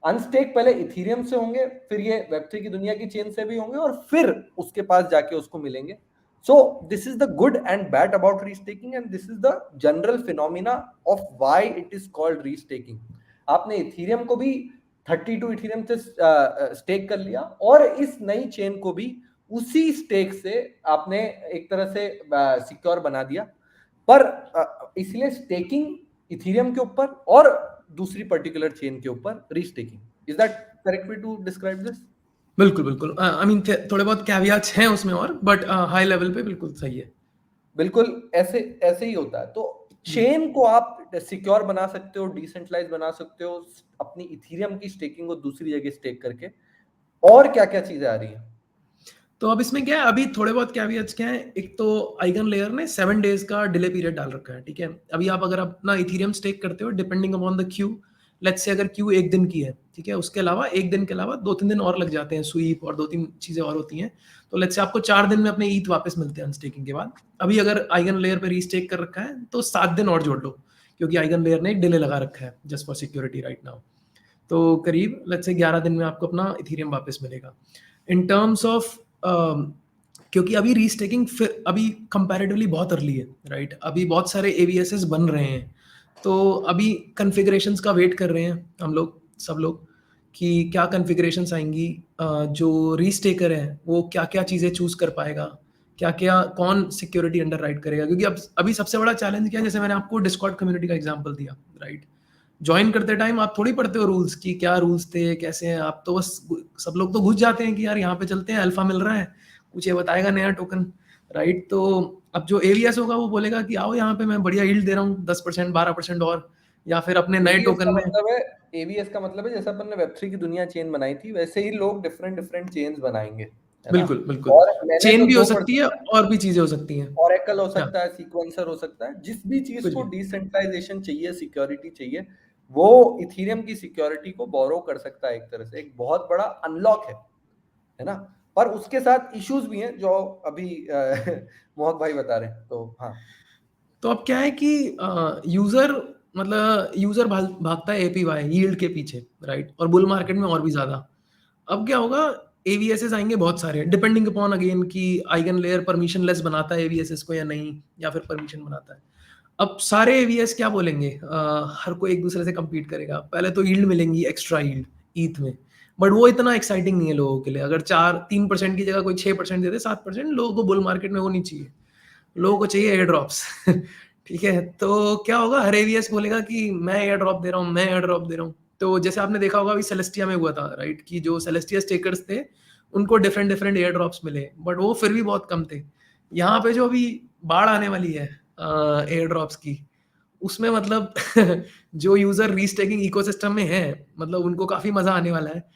अनस्टेक पहले इथीरियम से होंगे, फिर ये वेब3 की दुनिया की चेन से भी होंगे और फिर उसके पास जाके उसको मिलेंगे। So this is the good and bad about restaking, and this is the general phenomena of why it is called restaking. आपने इथीरियम को भी 32 इथीरियम से स्टेक कर लिया और इस नई चेन को भी उसी स्टेक से आपने एक तरह से सिक्योर बना दिया। पर इसलिए स्टेकिंग इथीरियम के ऊपर और दूसरी पर्टिकुलर चेन के ऊपर restaking. Is that correct way to describe this? बिल्कुल बिल्कुल, आई मीन थोड़े बहुत कैवियाट्स हैं उसमें और, बट हाई लेवल पे बिल्कुल सही है। बिल्कुल ऐसे ऐसे ही होता है। तो चेन को आप सिक्योर बना सकते हो, डिसेंट्रलाइज बना सकते हो अपनी इथीरियम की स्टेकिंग को दूसरी जगह स्टेक करके। और क्या क्या चीजें आ रही हैं? तो अब इसमें क्या है, अभी थोड़े बहुत कैवियट्स क्या है, एक तो आइगन लेयर ने 7 डेज का डिले पीरियड डाल रखा है, ठीक है। अभी आप अगर अपना इथीरियम स्टेक करते हो depending upon the Q, let's say अगर क्यू 1 दिन की है, ठीक है, उसके अलावा 1 दिन के अलावा 2-3 दिन और लग जाते हैं, स्वीप और 2-3 चीजें और होती हैं, तो लेट्स से आपको 4 दिन में अपने ईथ वापस मिलते हैं अनस्टेकिंग के बाद। अभी अगर आइगन लेयर पे रीस्टेक कर रखा है तो 7 दिन और जोड़ लो, क्योंकि आइगन लेयर ने एक डिले लगा रखा है just for security right now. तो करीब लेट्स से 11 दिन में आपको अपना इथीरियम वापस मिलेगा। इन टर्म्स ऑफ क्योंकि अभी रीस्टेकिंग फिर अभी कंपैरेटिवली बहुत अर्ली है, राइट। अभी बहुत सारे एवीएसएस बन रहे हैं, तो अभी कॉन्फ़िगरेशंस का वेट कर रहे हैं हम लोग, सब लोग, कि क्या कॉन्फ़िगरेशंस आएंगी, जो रीस्टेकर है वो क्या-क्या चीज़ें चूज़ कर पाएगा, क्या-क्या कौन सिक्योरिटी अंडरराइट करेगा, क्योंकि अब अभी सबसे बड़ा चैलेंज क्या है, जैसे मैंने आपको डिस्कॉर्ड कम्युनिटी का एग्जांपल दिया, राइट। जॉइन करते टाइम आप थोड़ी पढ़ते हो रूल्स की क्या रूल्स थे, कैसे हैं, आप तो बस सब लोग तो घुस जाते हैं कि यार यहाँ पे चलते हैं, अल्फा मिल रहा है, कुछ ये बताएगा नया टोकन, राइट। तो अब जो एवीएस होगा वो बोलेगा कि आओ यहाँ पे मैं बढ़िया यील्ड दे रहा हूँ 10% 12% और, या फिर अपने नए टोकन में। एवीएस का मतलब है जैसा अपन ने वेब3 की दुनिया चेन बनाई थी वैसे ही लोग डिफरेंट डिफरेंट चेन्स बनाएंगे, है ना। बिल्कुल बिल्कुल, और मैंने चेन जो भी हो सकती है 2% और भी चीजें हो सकती हैं। ओरेकल हो हाँ, सकता है, सीक्वेंसर हो सकता है, जिस भी चीज कुछ को भी। डिसेंट्रलाइजेशन चाहिए, सिक्योरिटी चाहिए, वो इथीरियम की सिक्योरिटी को बोरो कर सकता है। एक तरह से एक बहुत बड़ा अनलॉक है ना। पर उसके साथ इश्यूज भी हैं जो अभी मोहक भाई बता रहे हैं। तो हाँ, तो अब क्या है कि यूजर मतलब यूजर भागता है एपीवाई यील्ड के पीछे, राइट, और बुल मार्केट में और भी ज्यादा। अब क्या होगा, एवीएसएस आएंगे बहुत सारे, डिपेंडिंग अपॉन अगेन कि आइगन लेयर परमिशन लेस बनाता है एवीएसएस को या नहीं, या फिर परमिशन बनाता है। अब सारे एवीएस क्या बोलेंगे, हर कोई एक दूसरे से compete करेगा, पहले तो यील्ड मिलेंगी एक्स्ट्रा यील्ड ईथ में, बट वो इतना एक्साइटिंग नहीं है लोगों के लिए। अगर 3% की जगह कोई 6% दे दे, 7%, लोगों को बुल मार्केट में वो नहीं चाहिए, लोगों को चाहिए एयर ड्रॉप्स ठीक है। तो क्या होगा, हर एवीएस बोलेगा कि मैं एयर ड्रॉप दे रहा हूँ, मैं एयर ड्रॉप दे रहा हूँ। तो जैसे आपने देखा होगा अभी सेलेस्टिया में हुआ था, राइट, कि जो सेलेस्टिया स्टेकर्स थे उनको डिफरेंट डिफरेंट एयर ड्रॉप्स मिले, बट वो फिर भी बहुत कम थे। यहाँ पे जो अभी बाढ़ आने वाली है एयर ड्रॉप्स की, उसमें मतलब जो यूजर रीस्टेकिंग इकोसिस्टम में है, मतलब उनको काफी मजा आने वाला है।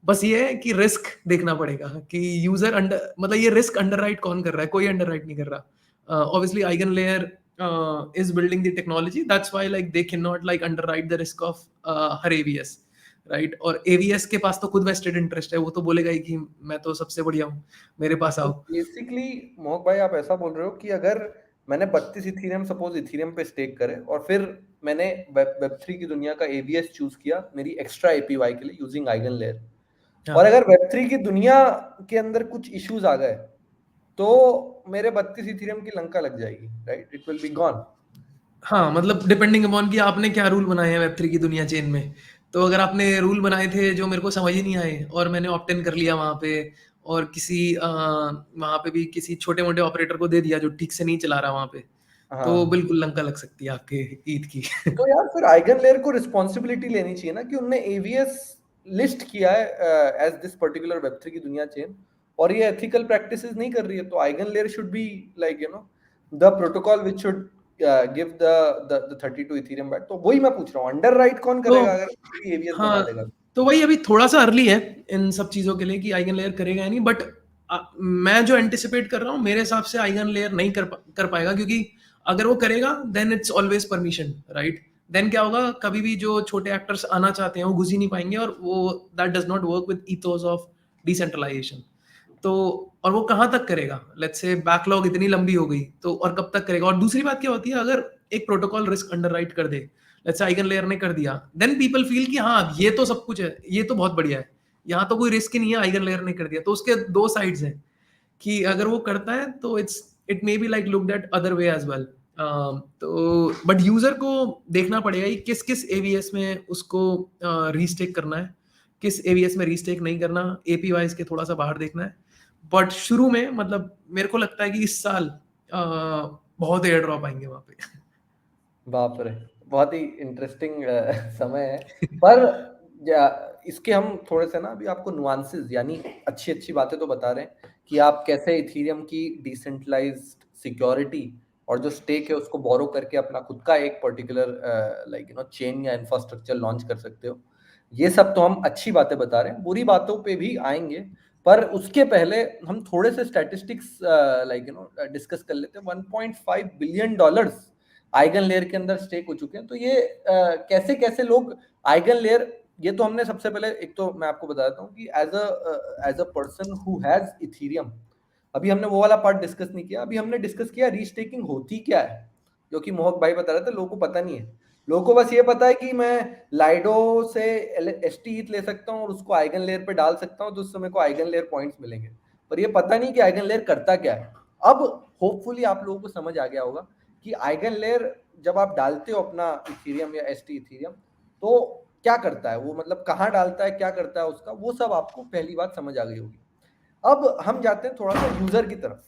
बस ये है कि रिस्क देखना पड़ेगा कि यूजर अंडर, मतलब ये रिस्क अंडरराइट कौन कर रहा है, कोई अंडरराइट नहीं कर रहा। Obviously eigen layer is building the technology, that's why like they cannot like underwrite the risk of her AVS, right. और AVS के पास तो खुद वेस्टेड इंटरेस्ट है, वो तो बोलेगा ही कि मैं तो सबसे बढ़िया हूँ, मेरे पास तो आओ। बेसिकली मोहक भाई आप ऐसा बोल रहे हो कि अगर मैंने 32 इथीरियम सपोज इथीरियम पे स्टेक करे और फिर मैंने वेब3 की दुनिया का एवीएस चूज किया मेरी एक्स्ट्रा एपीवाई के लिए यूजिंग आइगन लेयर। और हाँ अगर वेब3 की दुनिया के अंदर कुछ इश्यूज आ गए तो मेरे 32 इथीरियम की लंका लग जाएगी, right? It will be gone. हाँ, मतलब डिपेंडिंग अपॉन कि आपने क्या रूल बनाए हैं वेब3 की दुनिया चेन में। तो अगर आपने रूल बनाए थे जो मेरे को समझ ही नहीं आए और मैंने ऑप्ट इन कर लिया वहाँ पे, और किसी वहाँ पे भी किसी छोटे-मोटे ऑपरेटर को दे दिया जो ठीक से नहीं चला रहा वहाँ पे, तो हाँ, बिल्कुल लंका लग सकती है आपके ईद की। तो यार फिर आइगन लेयर को रिस्पॉन्सिबिलिटी लेनी चाहिए ना कि उनने एवीएस लिस्ट किया है एज दिस पर्टिकुलर वेब3 की दुनिया चेन और ये एथिकल प्रैक्टिसेस नहीं कर रही है, तो eigen layer should be like the protocol which should give the 32 Ethereum back. तो वही मैं पूछ रहा हूँ, अंडरराइट कौन तो करेगा अगर कोई एवीएस बना हाँ, देगा? तो वही अभी थोड़ा-सा अर्ली है इन सब चीज़ों के लिए कि आइगन लेयर करेगा या नहीं, बट मैं जो एंटिसिपेट कर रहा हूँ मेरे हिसाब से आइगन लेयर नहीं कर पाएगा, क्योंकि अगर वो करेगा then it's always permission, right? Then क्या होगा, कभी भी जो छोटे एक्टर्स आना चाहते हैं वो घुस ही नहीं पाएंगे, और वो that does not work with ethos of decentralisation. तो और वो कहाँ तक करेगा? लेट्स से बैकलॉग इतनी लंबी हो गई तो, और कब तक करेगा? और दूसरी बात क्या होती है, अगर एक प्रोटोकॉल रिस्क अंडरराइट कर दे, लेट्स से आइगन लेयर ने कर दिया, देन पीपल फील कि हाँ ये तो सब कुछ है, ये तो बहुत बढ़िया है, यहाँ तो कोई रिस्क ही नहीं है, आइगन लेयर ने कर दिया। तो उसके दो साइड्स हैं कि अगर वो करता है तो it may be like looked at other way as well. तो बट यूजर को देखना पड़ेगा कि किस किस एवीएस में उसको रीस्टेक करना है, किस एवीएस में रीस्टेक नहीं करना, एपीवाइज के थोड़ा सा बाहर देखना है। बट शुरू में मतलब मेरे को लगता है कि इस साल बहुत एयर ड्रॉप आएंगे वहां पे। बाप रे, बहुत ही इंटरेस्टिंग समय है। पर इसके हम थोड़े से ना अभी आपको नुआंसेस यानी अच्छी अच्छी बातें तो बता रहे हैं कि आप कैसे इथीरियम की डिसेंट्रलाइज्ड सिक्योरिटी और जो स्टेक है उसको बोरो करके अपना खुद का एक पर्टिकुलर चेन या इंफ्रास्ट्रक्चर लॉन्च कर सकते हो। ये सब तो हम अच्छी बातें बता रहे हैं, बुरी बातों पे भी आएंगे। पर उसके पहले हम थोड़े से स्टैटिस्टिक्स डिस्कस कर लेते हैं। 1.5 बिलियन डॉलर्स आइगन लेयर के अंदर स्टेक हो चुके हैं। तो ये कैसे कैसे लोग आइगन लेयर, ये तो हमने सबसे पहले, एक तो मैं आपको बता देता हूँ कि as a person who has Ethereum, अभी हमने वो वाला पार्ट डिस्कस नहीं किया। अभी हमने डिस्कस किया रीस्टेकिंग होती क्या है, जो कि मोहक भाई बता रहे थे, लोगों को पता नहीं है। लोगों को बस ये पता है कि मैं लाइडो से एसटी ईथ ले सकता हूँ और उसको आइगन लेयर पे डाल सकता हूँ तो उससे मेरे को आइगन लेयर पॉइंट्स मिलेंगे, पर ये पता नहीं कि आइगन लेयर करता क्या है। अब होपफुली आप लोगों को समझ आ गया होगा कि आइगन लेयर जब आप डालते हो अपना इथीरियम या एसटी इथीरियम तो क्या करता है वो, मतलब कहाँ डालता है, क्या करता है उसका, वो सब आपको पहली बात समझ आ गई होगी। अब हम जाते हैं थोड़ा सा यूजर की तरफ।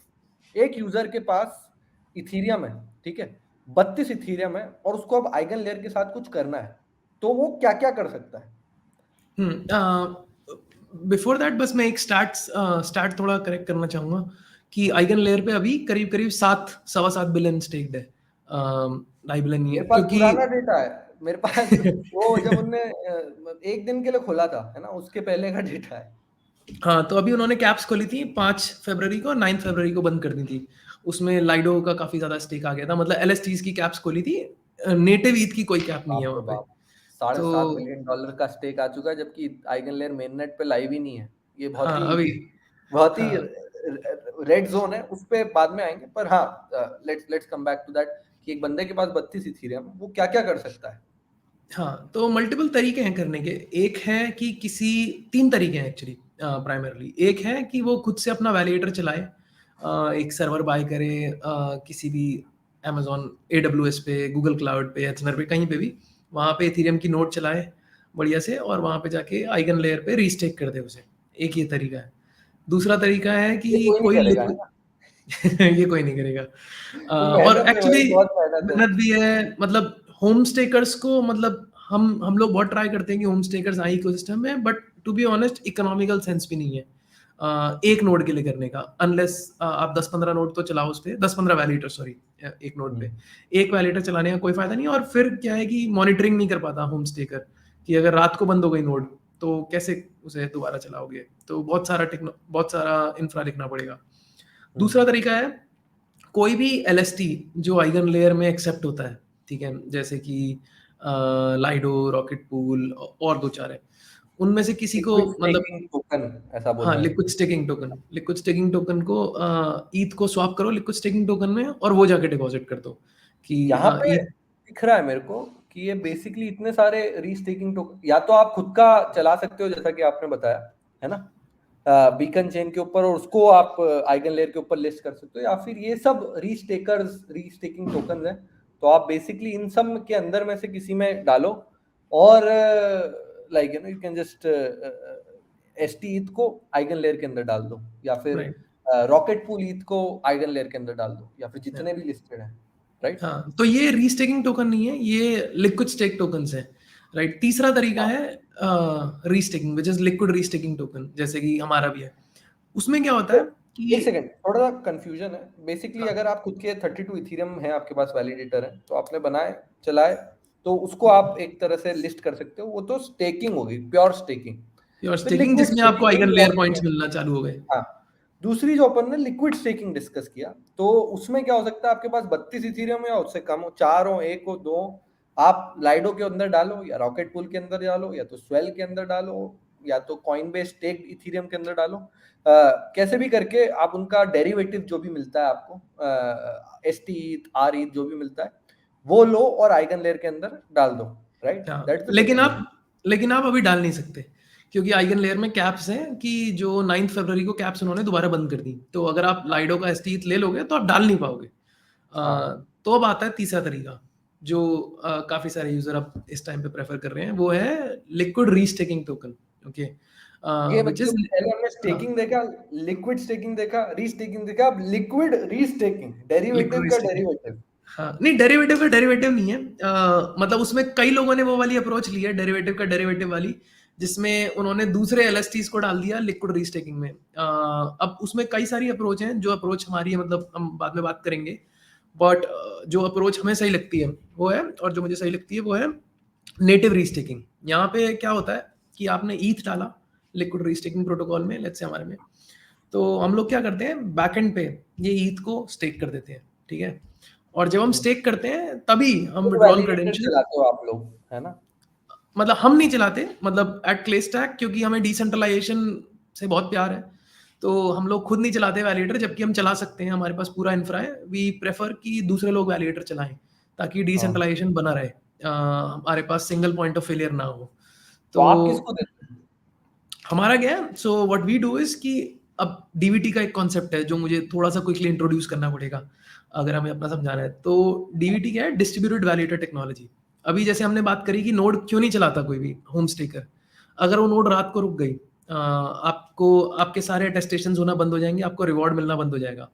एक यूजर के पास इथीरियम है, ठीक है, 32 इथीरियम है और उसको अब आइगन लेयर के साथ कुछ करना है, तो वो क्या क्या कर सकता है? बिफोर दैट बस मैं एक स्टार्ट थोड़ा करेक्ट करना चाहूंगा कि आइगन लेयर पे अभी करीब करीब 7 सवा 7 बिलियन स्टेक्ड है, 2.5 बिलियन नहीं है, मेरे पास क्योंकि पुराना डेटा है, मेरे पास वो जब उनने एक दिन के लिए खोला था, है ना, उसके पहले का डेटा है। हाँ, तो अभी उन्होंने कैप्स खोली थी 5 फरवरी को और 9 फरवरी को बंद कर दी थी। उसमें लाइडो का काफी ज्यादा स्टेक आ गया था, मतलब एलएसटीज की कैप्स खोली थी, नेटिव ईथ की कोई कैप नहीं है बाप रे वहां पे। बाप, साढ़े तो सात बिलियन डॉलर का स्टेक आ चुका है, जबकि आइगन लेयर मेन नेट पे लाइव ही नहीं है। ये हाँ अभी, बहुत ही हाँ रेड जोन है, उस पे बाद में आएंगे। पर हाँ, let's come back to that कि एक बंदे के पास 32 इथीरियम, वो क्या क्या कर सकता है? हाँ, तो मल्टीपल तरीके हैं करने के। एक है कि किसी, तीन तरीके हैं एक्चुअली प्राइमरली। एक है कि वो खुद से अपना वैलिडेटर चलाए, एक सर्वर बाय करे किसी भी अमेजोन AWS पे, गूगल क्लाउड पे, एथनर पे, कहीं पे भी, वहाँ पे इथेरियम की नोड चलाए बढ़िया से, और वहाँ पे जाके आइगन लेयर पे रीस्टेक कर दे उसे। एक ये तरीका है। दूसरा तरीका है ये कि कोई नहीं कोई करेगा, है ना? ये कोई नहीं करेगा। और मेहनत है भाई, एक्चुअली बहुत मेहनत है। मेहनत भी है, मतलब होम स्टेकर्स को, मतलब हम लोग बहुत ट्राई करते हैं कि होम स्टेकर्स आए इकोसिस्टम में, but to be honest economical sense भी नहीं है एक नोड के लिए करने का, अनलेस आप 10-15 नोड तो चलाओ उस पे, 10-15 वैलिडेटर, सॉरी, एक नोड पे एक वैलिडेटर चलाने का कोई फायदा नहीं। और फिर क्या है कि मॉनिटरिंग नहीं कर पाता होम स्टेकर, कि अगर रात को बंद हो गई नोड तो कैसे उसे दोबारा चलाओगे? तो बहुत सारा इंफ्रा लिखना पड़ेगा। दूसरा तरीका है, कोई भी LST जो आइगन लेयर में एक्सेप्ट होता है, ठीक है, जैसे कि लाइडो, रॉकेट पूल और दो चार है, उनमें से किसी को लिक्विड मतलब स्टेकिंग टोकन ऐसा बोल हाँ, रहे हैं। लिक्विड स्टेकिंग टोकन को ईथ को स्वैप करो लिक्विड स्टेकिंग टोकन में और वो जाके डिपॉजिट कर दो कि यहाँ पे ईथ। दिख रहा है मेरे को कि ये बेसिकली इतने सारे रीस्टेकिंग टोकन, या तो आप खुद का चला सकते हो जैसा कि आपने बताया, है ना, बीकन चेन के ऊपर, और उसको आप आइगन लेयर के ऊपर लिस्ट कर सकते हो, या फिर ये सब रीस्टेकिंग टोकन है, तो आप बेसिकली इन सब के अंदर में से किसी में डालो, और like you can just ST ETH को आइगन लेयर के अंदर डाल दो, या फिर राइट। रॉकेट पूल ईथ को आइगन लेयर के अंदर डाल दो, या फिर जितने भी लिस्टेड हैं, राइट। हाँ, तो ये रीस्टेकिंग टोकन नहीं है, ये लिक्विड स्टेक टोकन्स है, राइट। तीसरा तरीका है restaking, which is liquid restaking token, जैसे कि हमारा भी है। उसमें क्या होता है तो कि एक सेकंड, थोड़ा सा कंफ्यूजन है बेसिकली। हाँ, अगर आप खुद के 32 इथेरियम है आपके पास, वैलिडेटर है, तो आपने बनाए, चलाए, तो उसको आप एक तरह से लिस्ट कर सकते हो, वो तो स्टेकिंग होगी, प्योर स्टेकिंग। प्योर फिर स्टेकिंग लिक्विड जिसमें आपको स्टेकिंग आइगन जो लेयर आपने, पॉइंट्स मिलना चालू हो गए। हाँ, दूसरी जो अपन ने लिक्विड स्टेकिंग डिस्कस किया, तो उसमें क्या हो सकता है, आपके पास 32 इथेरियम या उससे कम हो, 4 हो, 1 हो, 2, आप लाइडो के अंदर डालो, या रॉकेट पूल के अंदर डालो, या तो स्वेल के अंदर डालो, या तो कॉइनबेस स्टेक्ड इथेरियम के अंदर डालो, कैसे भी करके आप उनका डेरिवेटिव जो भी मिलता है आपको, एसटी आर जो भी मिलता है, वो लो और आइगन लेयर के अंदर डाल दो, राइट, हाँ, दैट्स द लेकिन टेक्निक। आप अभी डाल नहीं सकते, क्योंकि आइगन लेयर में कैप्स हैं कि जो 9 फरवरी को कैप्स उन्होंने दोबारा बंद कर दी, तो अगर आप लाइडो का एसटीथ ले लोगे तो आप डाल नहीं पाओगे। हाँ, तो अब आता है तीसरा तरीका, जो काफी सारे यूजर अब इस टाइम पे प्रेफर कर रहे हैं, वो है लिक्विड रीस्टेकिंग टोकन। ओके, ये विच इज पहले हमने स्टेकिंग देखा, लिक्विड स्टेकिंग देखा, रीस्टेकिंग देखा, अब लिक्विड रीस्टेकिंग, लिक्विड डेरिवेटिव का रीस्टेकिंग। डेरिवेटिव। हाँ, नहीं, डेरिवेटिव का डेरिवेटिव नहीं है, मतलब उसमें कई लोगों ने वो वाली अप्रोच ली है, डेरिवेटिव का डेरिवेटिव वाली, जिसमें उन्होंने दूसरे एलएसटीज को डाल दिया लिक्विड रीस्टेकिंग में। अब उसमें कई सारी अप्रोच हैं, जो अप्रोच हमारी है मतलब हम बाद में बात करेंगे, बट जो अप्रोच हमें सही लगती है वो है, और जो मुझे सही लगती है वो है नेटिव रीस्टेकिंग। यहाँ पे क्या होता है कि आपने ईथ डाला लिक्विड रीस्टेकिंग प्रोटोकॉल में, लेट्स से हमारे में, तो हम लोग क्या करते हैं, बैकएंड पे ये ईथ को स्टेक कर देते हैं, ठीक है। और जब हम स्टेक करते हैं तभी हम विड्रॉल वैलिडेटर क्रेडेंशियल, चलाते हो आप लोग, है ना? मतलब हम नहीं चलाते, मतलब एट क्लेस्टैक, क्योंकि हमें डिसेंट्रलाइजेशन से बहुत प्यार है, तो हम लोग खुद नहीं चलाते वैलिडेटर, जबकि हम चला सकते हैं, हमारे पास पूरा इंफ्रा है। वी प्रेफर कि दूसरे लोग वैलिडेटर चलाएं, ताकि हाँ, डिसेंट्रलाइजेशन बना रहे, हमारे पास सिंगल पॉइंट ऑफ फेलियर ना हो। तो तो आप किसको देते हैं? हमारा क्या है, so what we do is कि अब डीवीटी का एक कॉन्सेप्ट है जो मुझे थोड़ा सा क्विकली इंट्रोड्यूस करना पड़ेगा अगर हमें अपना समझाना है। तो डीवीटी क्या है, डिस्ट्रीब्यूटेड वैलिडेटर टेक्नोलॉजी। अभी जैसे हमने बात करी कि नोड क्यों नहीं चलाता कोई भी होम स्टेकर, अगर वो नोड रात को रुक गई, आपको आपके सारे अटेस्टेशन होना बंद हो जाएंगे, आपको रिवॉर्ड मिलना बंद हो जाएगा।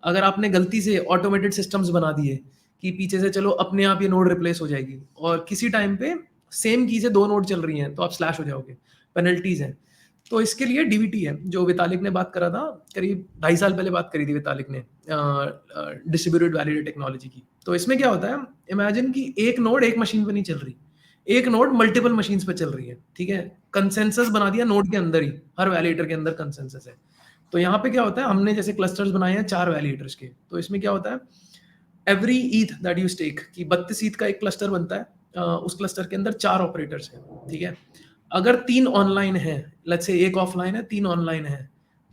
अगर आपने गलती से ऑटोमेटेड सिस्टम्स बना दिए कि पीछे से चलो अपने आप ये नोड रिप्लेस हो जाएगी, और किसी टाइम पे सेम की से 2 नोड चल रही हैं, तो आप स्लैश हो जाओगे, पेनल्टीज हैं। तो इसके लिए डीवीटी है, जो वितालिक ने बात करा था, करीब 2.5 साल पहले बात करी थी वितालिक ने, डिस्ट्रीब्यूटेड वैलिडेटर टेक्नोलॉजी की। तो इसमें क्या होता है, इमेजिन कि एक नोड एक मशीन पे नहीं चल रही, एक नोड मल्टीपल मशीन्स पे चल रही है, ठीक है। कंसेंसस बना दिया नोड के अंदर ही, हर वैलिडेटर के अंदर कंसेंसस है। तो यहाँ पे क्या होता है, हमने जैसे क्लस्टर्स बनाए हैं 4 वैलिडेटर्स के, तो इसमें क्या होता है, एवरी ईथ दैट यू स्टेक, कि 32 ईथ का एक क्लस्टर बनता है, उस क्लस्टर के अंदर 4 ऑपरेटर्स हैं, ठीक है। अगर 3 ऑनलाइन है, लेट्स से एक ऑफलाइन है, 3 ऑनलाइन है,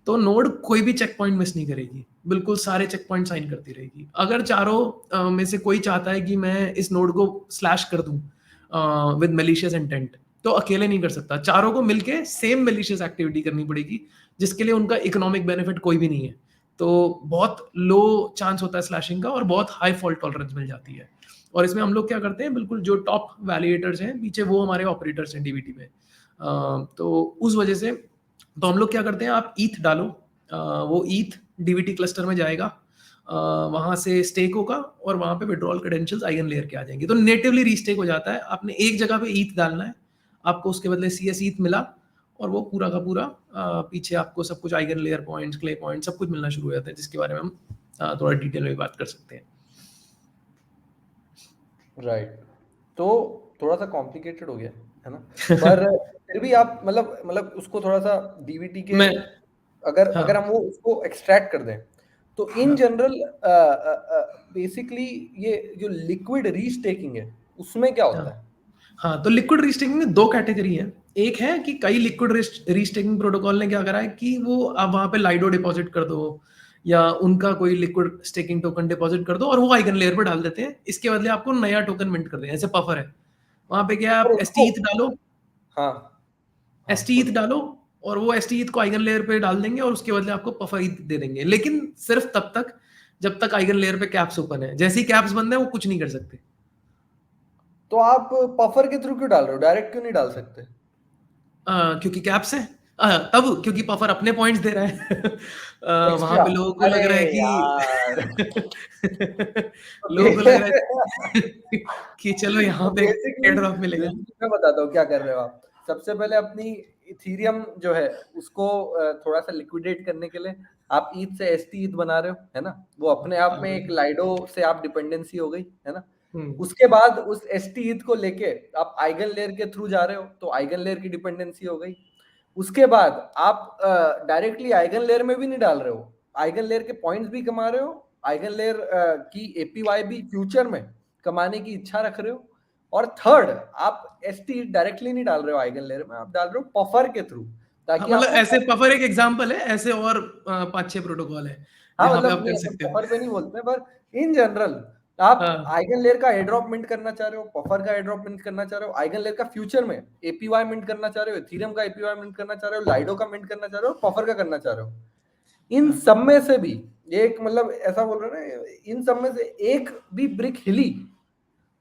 तो नोड कोई भी चेक पॉइंट मिस नहीं करेगी, बिल्कुल सारे चेक पॉइंट साइन करती रहेगी। अगर चारों में से कोई चाहता है कि मैं इस नोड को स्लैश कर दूं विद मेलिशियस इंटेंट, तो अकेले नहीं कर सकता, चारों को मिलके सेम मेलिशियस एक्टिविटी करनी पड़ेगी, जिसके लिए उनका इकोनॉमिक बेनिफिट कोई भी नहीं है। तो बहुत लो चांस होता है स्लैशिंग का, और बहुत हाई फॉल्ट टॉलरेंस मिल जाती है। और इसमें हम लोग क्या करते हैं, बिल्कुल जो टॉप वैलिडेटर्स हैं पीछे, वो हमारे ऑपरेटर्स हैं डीबीटी में। तो उस वजह से तो हम लोग क्या करते हैं, आप ईथ डालो, वो ईथ डीवीटी क्लस्टर में जाएगा, वहां से स्टेक होगा, और वहां पे विड्रॉल क्रेडेंशियल्स आइगन लेयर के आ जाएंगे, तो नेटिवली रीस्टेक हो जाता है। आपने एक जगह पे ईथ डालना है, आपको उसके बदले सीएस ईथ मिला, और वो पूरा का पूरा पीछे आपको सब कुछ eigen layer points, clay points, सब कुछ मिलना शुरू हो जाता है, जिसके बारे में हम थोड़ा डिटेल में बात कर सकते हैं। राइट, तो थोड़ा सा कॉम्प्लिकेटेड हो गया, है ना? पर फिर भी आप मतलब उसको थोड़ा सा डीवीटी के, मैं अगर हाँ अगर हम वो उसको एक्सट्रैक्ट कर दें, तो इन हाँ जनरल बेसिकली ये जो लिक्विड रीस्टेकिंग है, उसमें क्या हाँ होता है? हाँ, तो लिक्विड रीस्टेकिंग में 2 कैटेगरी है। एक है कि कई लिक्विड रीस्टेकिंग प्रोटोकॉल ने क्या करा है कि वो आप वहाँ पे लाइडो डिपॉजिट कर दो या उनका कोई लिक्विड स्टेकिंग टोकन डिपॉजिट कर दो और वो आइगन लेयर पे डाल देते हैं, इसके बदले आपको नया टोकन मिंट कर दें, ऐसे पफर है वहाँ पे। क्या और आप उसको एसटीईथ डालो, हाँ हाँ एसटीईथ बोलो। डालो और वो एसटीईथ को आइगन लेयर पे डाल देंगे और उसके बदले आपको पफर ईथ दे देंगे, लेकिन सिर्फ तब तक जब तक आइगन लेयर पे कैप्स ओपन है। जैसे ही कैप्स बंद है वो कुछ नहीं कर सकते। तो आप पफर के थ्रू क्यों डाल रहे हो, डायरेक्ट क्यों नहीं डाल सकते? क्योंकि कैप्स है, तब क्योंकि पफर अपने पॉइंट्स दे रहा है। वहां एक्स्ट्रा? पे लोगों को अरे लग रहा है यार कि लोगों को लग रहा बेसिकली है कि चलो यहाँ पे एयर ड्रॉप मिलेगा। मैं बताता हूँ क्या कर रहे हो आप। सबसे पहले अपनी इथीरियम जो है उसको थोड़ा सा लिक्विडेट करने के लिए आप ईथ से एसटी ईथ बना रहे हो, है ना। वो अपने आप में एक लाइडो से आप डिपेंडेंसी हो गई, है ना। उसके बाद उस एसटी ईथ को लेके आप आइगन लेयर के थ्रू जा रहे हो, तो आइगन लेयर की डिपेंडेंसी हो गई। उसके बाद आप डायरेक्टली आइगन लेयर में भी नहीं डाल रहे हो, आइगन लेयर के पॉइंट्स भी कमा रहे हो, आइगन लेयर की एपीवाई भी फ्यूचर में कमाने की इच्छा रख रहे हो। और थर्ड, आप एसटी डायरेक्टली नहीं डाल रहे हो आइगन लेयर में, आप डाल रहे हो पफर के थ्रू, हाँ, ताकि मतलब आपको ऐसे पफर एक एग्जांपल है, ऐसे और 5-6 प्रोटोकॉल है हाँ जहाँ पे मतलब आप नहीं कर अपन सकते हो। पफर पे नहीं बोलते, पर इन जनरल आप हाँ आइगन लेयर का एड्रॉप मिंट करना चाह रहे हो, पफर का एड्रॉप मिंट करना चाह रहे हो, आइगन लेयर का फ्यूचर में एपीवाई मिंट करना चाह रहे हो, इथेरियम का एपीवाई मिंट करना चाह रहे हो, लाइडो का मिंट करना चाह रहे हो, पफर का करना चाह रहे हो। इन हाँ सब में से भी एक, मतलब ऐसा बोल रहे हैं ना, इन सब में से एक भी ब्रिक हिली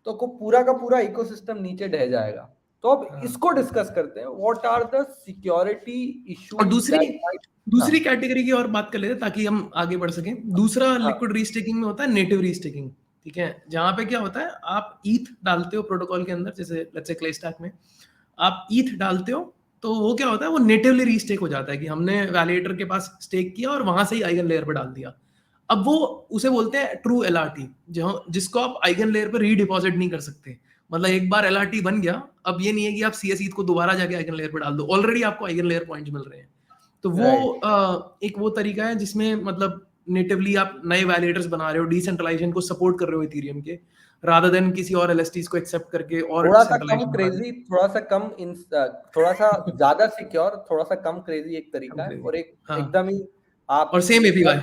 तो को पूरा का पूरा इकोसिस्टम नीचे ढह जाएगा। तो अब हाँ। इसको डिस्कस करते हैं, व्हाट आर द सिक्योरिटी और इश्यूज दूसरी दैट माइट। दूसरी हाँ कैटेगरी की और बात कर लेते हैं ताकि हम आगे बढ़ सकें। दूसरा हाँ लिक्विड रीस्टेकिंग में होता है नेटिव रीस्टेकिंग, ठीक है। जहाँ पे क्या होता है, आप ईथ डालते हो प्रोटोकॉल के अंदर, जैसे लेट्स से क्ले स्टैक में आप ईथ डालते हो, तो वो क्या होता है, वो नेटिवली रीस्टेक हो जाता है कि हमने वैलिडेटर के पास स्टेक किया और वहां से ही आइगन लेयर पे डाल दिया। अब वो उसे बोलते हैं ट्रू एलआरटी, जो जिसको आप आइगन लेयर पे रीडिपॉजिट नहीं कर सकते। मतलब एक बार एलआरटी बन गया, अब ये नहीं है कि आप सीएस ईथ को दोबारा जाके आइगन लेयर पे डाल दो, ऑलरेडी आपको आइगन लेयर पॉइंट्स मिल रहे हैं। तो वो राइट। एक वो तरीका है जिसमें मतलब नेटिवली आप नए वैलिडेटर्स बना रहे हो, डिसेंट्रलाइजेशन को सपोर्ट कर रहे हो इथेरियम के, रादर देन किसी और एलएसटीज को एक्सेप्ट करके और थोड़ा सा कम सेंट्रलाइजेशन बढ़ा क्रेजी, थोड़ा सा कम इन, थोड़ा सा ज्यादा सिक्योर, थोड़ा सा कम क्रेजी एक तरीका है, दें। और एक हाँ, एकदम ही और आप सेम एपीवाई।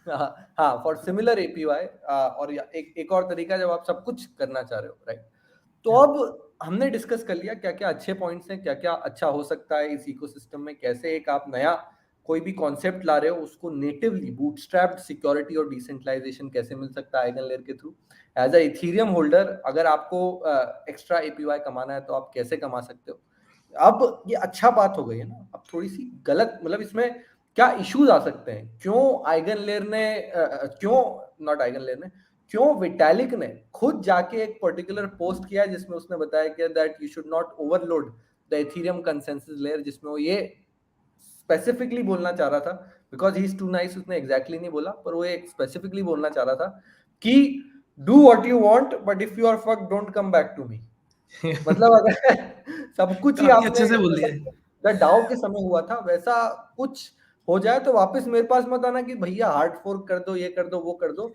हाँ फॉर सिमिलर एपीवाई। और एक और तरीका जब आप सब कुछ करना चाह रहे हो, राइट। तो अब हमने डिस्कस कर लिया क्या क्या अच्छे पॉइंट्स हैं, क्या क्या अच्छा हो सकता है इस इकोसिस्टम में, कैसे एक आप नया कोई भी कॉन्सेप्ट ला रहे हो उसको नेटिवली बूटस्ट्रैप्ड सिक्योरिटी और डिसेंट्रलाइजेशन कैसे मिल सकता है आइगन लेयर के थ्रू। एज अ इथीरियम होल्डर अगर आपको एक्स्ट्रा एपीवाई कमाना है तो आप कैसे कमा सकते हो। अब ये अच्छा बात हो गई है ना, अब थोड़ी सी गलत, मतलब इसमें क्या इश्यूज आ सकते हैं, क्यों आइगन लेयर ने क्यों नॉट आइगन लेयर ने, क्यों विटालिक ने खुद जाके एक पर्टिकुलर पोस्ट किया जिसमें उसने बताया कि that you should not overload the Ethereum consensus layer, जिसमें वो ये स्पेसिफिकली बोलना चाह रहा था, because he is too nice, उसने एग्जैक्टली नहीं बोला पर वो एक स्पेसिफिकली बोलना चाह रहा था कि do what you want but if you are fuck don't come back to me. मतलब अगर सब कुछ ही काफी आपने अच्छे से बोल दिया है। डाउ के समय हुआ था वैसा कुछ हो जाए तो वापस मेरे पास मत आना कि भैया हार्ड फोर्क कर दो, ये कर दो, वो कर दो।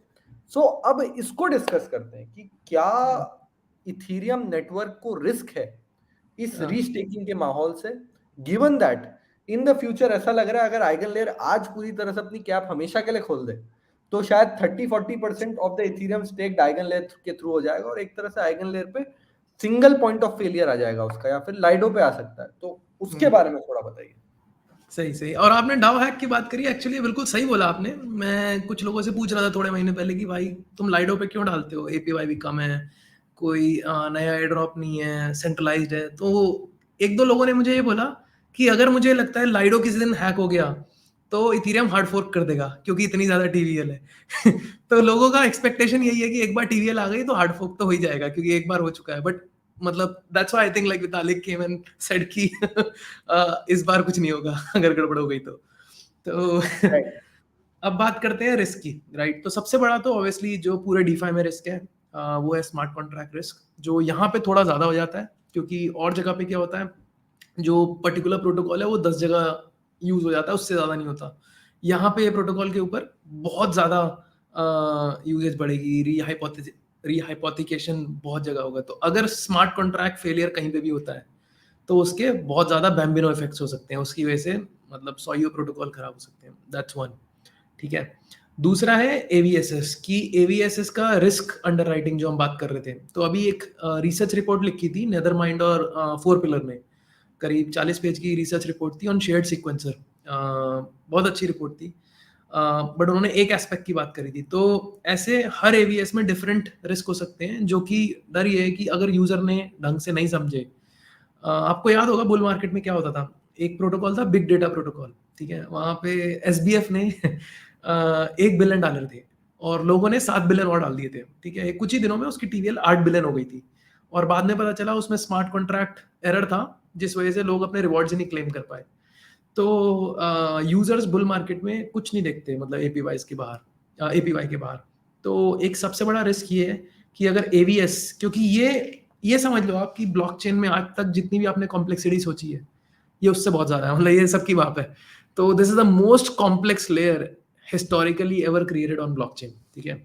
सो अब इसको डिस्कस करते हैं कि क्या इथीरियम नेटवर्क को रिस्क है इस हाँ, रीस्टेकिंग के माहौल से, given that in the future ऐसा लग रहा है अगर आइगन लेयर आज पूरी तरह से अपनी कैप हमेशा के लिए खोल दे तो शायद 30-40% of the Ethereum stacked eigen layer के थ्रू हो जाएगा, और एक तरह से आइगन लेयर पे सिंगल पॉइंट ऑफ फेलियर आ जाएगा उसका, या फिर लाइडो पे आ सकता है। तो उसके बारे में थोड़ा बताइए। सही सही। और आपने डाउ हैक की बात करी, एक्चुअली बिल्कुल सही बोला आपने। मैं कुछ लोगों से पूछ रहा था थोड़े महीने पहले कि भाई तुम लाइडो पे क्यों डालते हो, एपीवाई भी कम है, कोई नया एयर ड्रॉप नहीं है, सेंट्रलाइज्ड है। तो एक दो लोगों ने मुझे ये बोला कि अगर मुझे लगता है लाइडो किसी दिन हैक हो गया तो इथेरियम हार्ड फोर्क कर देगा क्योंकि इतनी ज्यादा टीवीएल है। तो लोगों का एक्सपेक्टेशन यही है कि एक बार टीवीएल आ गई तो हार्ड फोर्क तो हो ही जाएगा क्योंकि एक बार हो चुका है। बट मतलब that's why I think like Vitalik came and said कि इस बार कुछ नहीं होगा अगर गड़बड़ हो गई तो राइट। अब बात करते हैं रिस्क की, राइट। तो सबसे बड़ा तो ऑब्वियसली जो पूरे डीफाई में रिस्क है वो है स्मार्ट कॉन्ट्रैक्ट रिस्क, जो यहाँ पे थोड़ा ज्यादा हो जाता है क्योंकि और जगह पे क्या होता है, जो पर्टिकुलर प्रोटोकॉल है वो 10 जगह यूज हो जाता है, उससे ज्यादा नहीं होता। यहाँ पे प्रोटोकॉल के ऊपर बहुत ज्यादा यूजेज बढ़ेगी, रीहाइपोथिकेशन बहुत जगह होगा। तो अगर स्मार्ट कॉन्ट्रैक्ट फेलियर कहीं पे भी होता है तो उसके बहुत ज़्यादा बैम्बिनो इफेक्ट्स हो सकते हैं, उसकी वजह से मतलब सॉयो प्रोटोकॉल खराब हो सकते हैं, दैट्स वन। ठीक है, दूसरा है एवीएसएस की, एवीएसएस का रिस्क अंडरराइटिंग जो हम बात कर रहे थे। तो अभी एक रिसर्च रिपोर्ट लिखी थी नेदरमाइंड और 4 पिलर ने, करीब 40 पेज की रिसर्च रिपोर्ट थी ऑन शेयर्ड सीक्वेंसर, बहुत अच्छी रिपोर्ट थी। बट उन्होंने एक एस्पेक्ट की बात करी थी। तो ऐसे हर एवीएस में डिफरेंट रिस्क हो सकते हैं, जो कि डर ये है कि अगर यूजर ने ढंग से नहीं समझे, आपको याद होगा बुल मार्केट में क्या होता था, एक प्रोटोकॉल था बिग डेटा प्रोटोकॉल, ठीक है, वहां पे एसबीएफ ने 1 बिलियन डॉलर थे और लोगों ने 7 बिलियन और डाल दिए थे, ठीक है, कुछ ही दिनों में उसकी टीवीएल 8 बिलियन हो गई थी, और बाद में पता चला उसमें स्मार्ट कॉन्ट्रैक्ट एरर था, जिस वजह से लोग अपने रिवॉर्ड्स ही नहीं क्लेम कर पाए। तो यूजर्स बुल मार्केट में कुछ नहीं देखते, मतलब एपीवाई के बाहर, एपीवाई के बाहर। तो एक सबसे बड़ा रिस्क ये है कि अगर एवीएस, क्योंकि ये समझ लो आप कि ब्लॉकचेन में आज तक जितनी भी आपने कॉम्प्लेक्सिटी सोची है, ये उससे बहुत ज्यादा है, मतलब ये सबकी बात है। तो this is the most complex layer historically ever created on blockchain, ठीक है।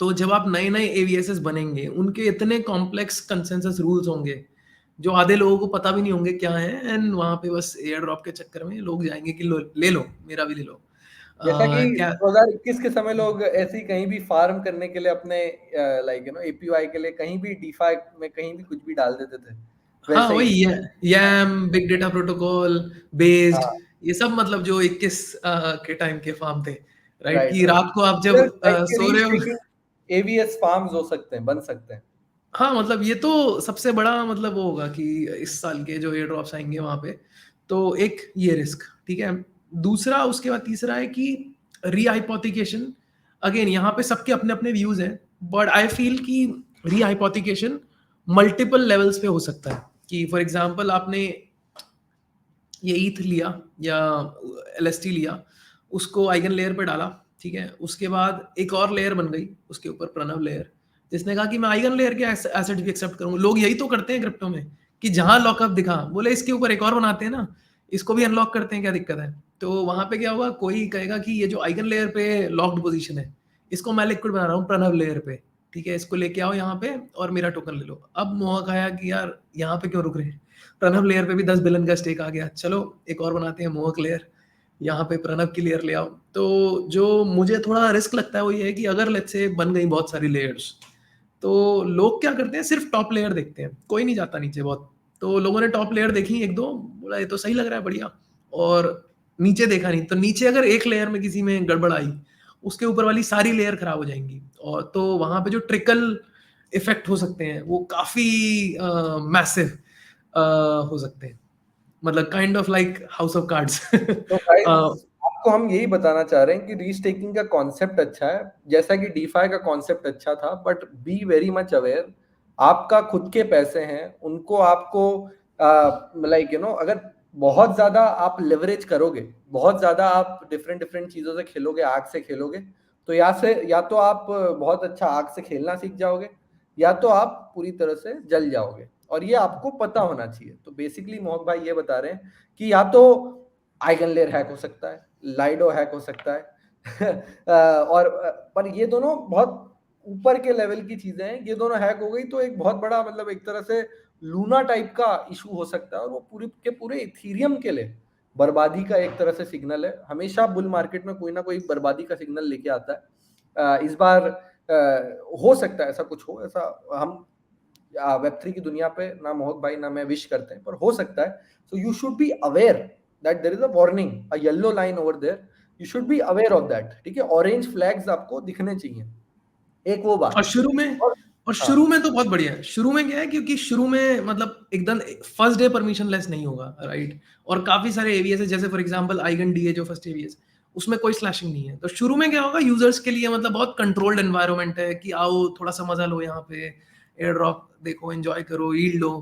तो जब आप नए नए एवीएसएस बनेंगे, उनके इतने कॉम्प्लेक्स कंसेंसस रूल्स होंगे जो आधे लोगों को पता भी नहीं होंगे क्या है, एंड वहां पे बस एयर ड्रॉप के चक्कर में लोग जाएंगे कि ले लो, मेरा भी ले लो। जैसा कि क्या 2021 के समय लोग ऐसे ही कहीं भी फार्म करने के लिए अपने लाइक एपीवाई के लिए कहीं भी डीफाई में कहीं भी कुछ भी डाल देते थे, हाँ वैसे ही वही है, yam, big data protocol based, हाँ, ये सब मतलब जो 21 के टाइम के फार्म थे, राइट, राइट कि राइट। रात को आप जब सो रहे हो। रीस्टेकिंग एवीएस फार्म्स हो सकते हैं, बन सकते हैं। हाँ मतलब ये तो सबसे बड़ा मतलब वो होगा कि इस साल के जो एयर ड्रॉप्स आएंगे वहां पे, तो एक ये रिस्क, ठीक है। दूसरा, उसके बाद तीसरा है कि रीहाइपोथिकेशन। अगेन यहाँ पे सबके अपने अपने व्यूज हैं, बट आई फील कि रीहाइपोथिकेशन मल्टीपल लेवल्स पे हो सकता है। कि फॉर एग्जांपल आपने ये ईथ लिया या एलएसटी लिया, उसको आइगन लेयर पे डाला, ठीक है, उसके बाद एक और लेयर बन गई उसके ऊपर, प्रणव लेयर, जिसने कहा कि मैं आइगन लेयर के एसेट भी एक्सेप्ट करूंगा। लोग यही तो करते हैं क्रिप्टो में कि जहां लॉकअप दिखा, बोले इसके ऊपर एक और बनाते हैं ना, इसको भी अनलॉक करते हैं, क्या दिक्कत है। तो वहां पे क्या होगा, कोई कहेगा कि ये जो आइगन लेयर पे लॉक्ड पोजीशन है, इसको मैं लिक्विड बना रहा हूँ प्रणव लेयर पे, ठीक है, इसको लेके आओ यहाँ पे और मेरा टोकन ले लो। अब मोहक आया कि यार यहाँ पे क्यों रुक रहे हैं, प्रणव लेयर पे भी 10 बिलियन का स्टेक आ गया, चलो एक और बनाते हैं मोहक लेयर, यहाँ पे प्रणव की लेयर ले आओ। तो जो मुझे थोड़ा रिस्क लगता है वो ये है कि अगर लेट्स से बन गई बहुत सारी लेयर्स, तो लोग क्या करते हैं, सिर्फ टॉप लेयर देखते हैं, कोई नहीं जाता नीचे बहुत। तो लोगों ने टॉप लेयर देखी एक दो, बोला ये तो सही लग रहा है, बढ़िया, और नीचे देखा नहीं। तो नीचे अगर एक लेयर में किसी में गड़बड़ आई, उसके ऊपर वाली सारी लेयर खराब हो जाएंगी, और तो वहां पे जो ट्रिकल इफेक्ट हो सकते हैं वो काफी मैसिव हो सकते हैं, मतलब kind of like house of cards. तो गाइस आपको हम यही बताना चाह रहे हैं कि रीस्टेकिंग का कॉन्सेप्ट अच्छा है, जैसा कि डीफाई का कॉन्सेप्ट अच्छा था, but be very much aware. आपका खुद के पैसे हैं, उनको आपको अगर बहुत ज्यादा आप लेवरेज करोगे, बहुत ज्यादा आप डिफरेंट डिफरेंट चीजों से खेलोगे, आग से खेलोगे, तो या तो आप बहुत अच्छा आग से खेलना सीख जाओगे, या तो आप पूरी तरह से जल जाओगे, और ये आपको पता होना चाहिए। तो बेसिकली मोहक भाई ये बता रहे हैं कि या तो आइगन लेयर हैक हो सकता है, लाइडो हैक हो सकता है और पर ये दोनों बहुत ऊपर के लेवल की चीजें हैं। ये दोनों हैक हो गई तो एक बहुत बड़ा मतलब एक तरह से लूना टाइप का इशू हो सकता है, और वो पूरे के पूरे इथीरियम के लिए बर्बादी का एक तरह से सिग्नल है। हमेशा बुल मार्केट में कोई ना कोई बर्बादी का सिग्नल लेके आता है। इस बार हो सकता है ऐसा कुछ हो, ऐसा हम वेब3 की दुनिया पे ना मोहक भाई ना मैं विश करते हैं, पर हो सकता है। So you should be aware that there is a warning, a yellow line over there, you should be aware of that, ठीक है। ऑरेंज फ्लैग्स आपको दिखने चाहिए, एक वो और बात। शुरू में और और हाँ, शुरू में तो बहुत बढ़िया है। शुरू में क्या है, क्योंकि शुरू में मतलब एकदम फर्स्ट डे परमिशन लेस नहीं होगा, राइट, और काफी सारे एवीएस है, जैसे फॉर एग्जांपल आइगन डी है जो फर्स्ट एवीएस, उसमें कोई स्लैशिंग नहीं है। तो शुरू में क्या होगा, यूजर्स के लिए मतलब बहुत कंट्रोल्ड एनवायरनमेंट है कि आओ थोड़ा सा मजा लो, यहाँ पे एयर ड्रॉप देखो, एंजॉय करो, ईल्ड लो।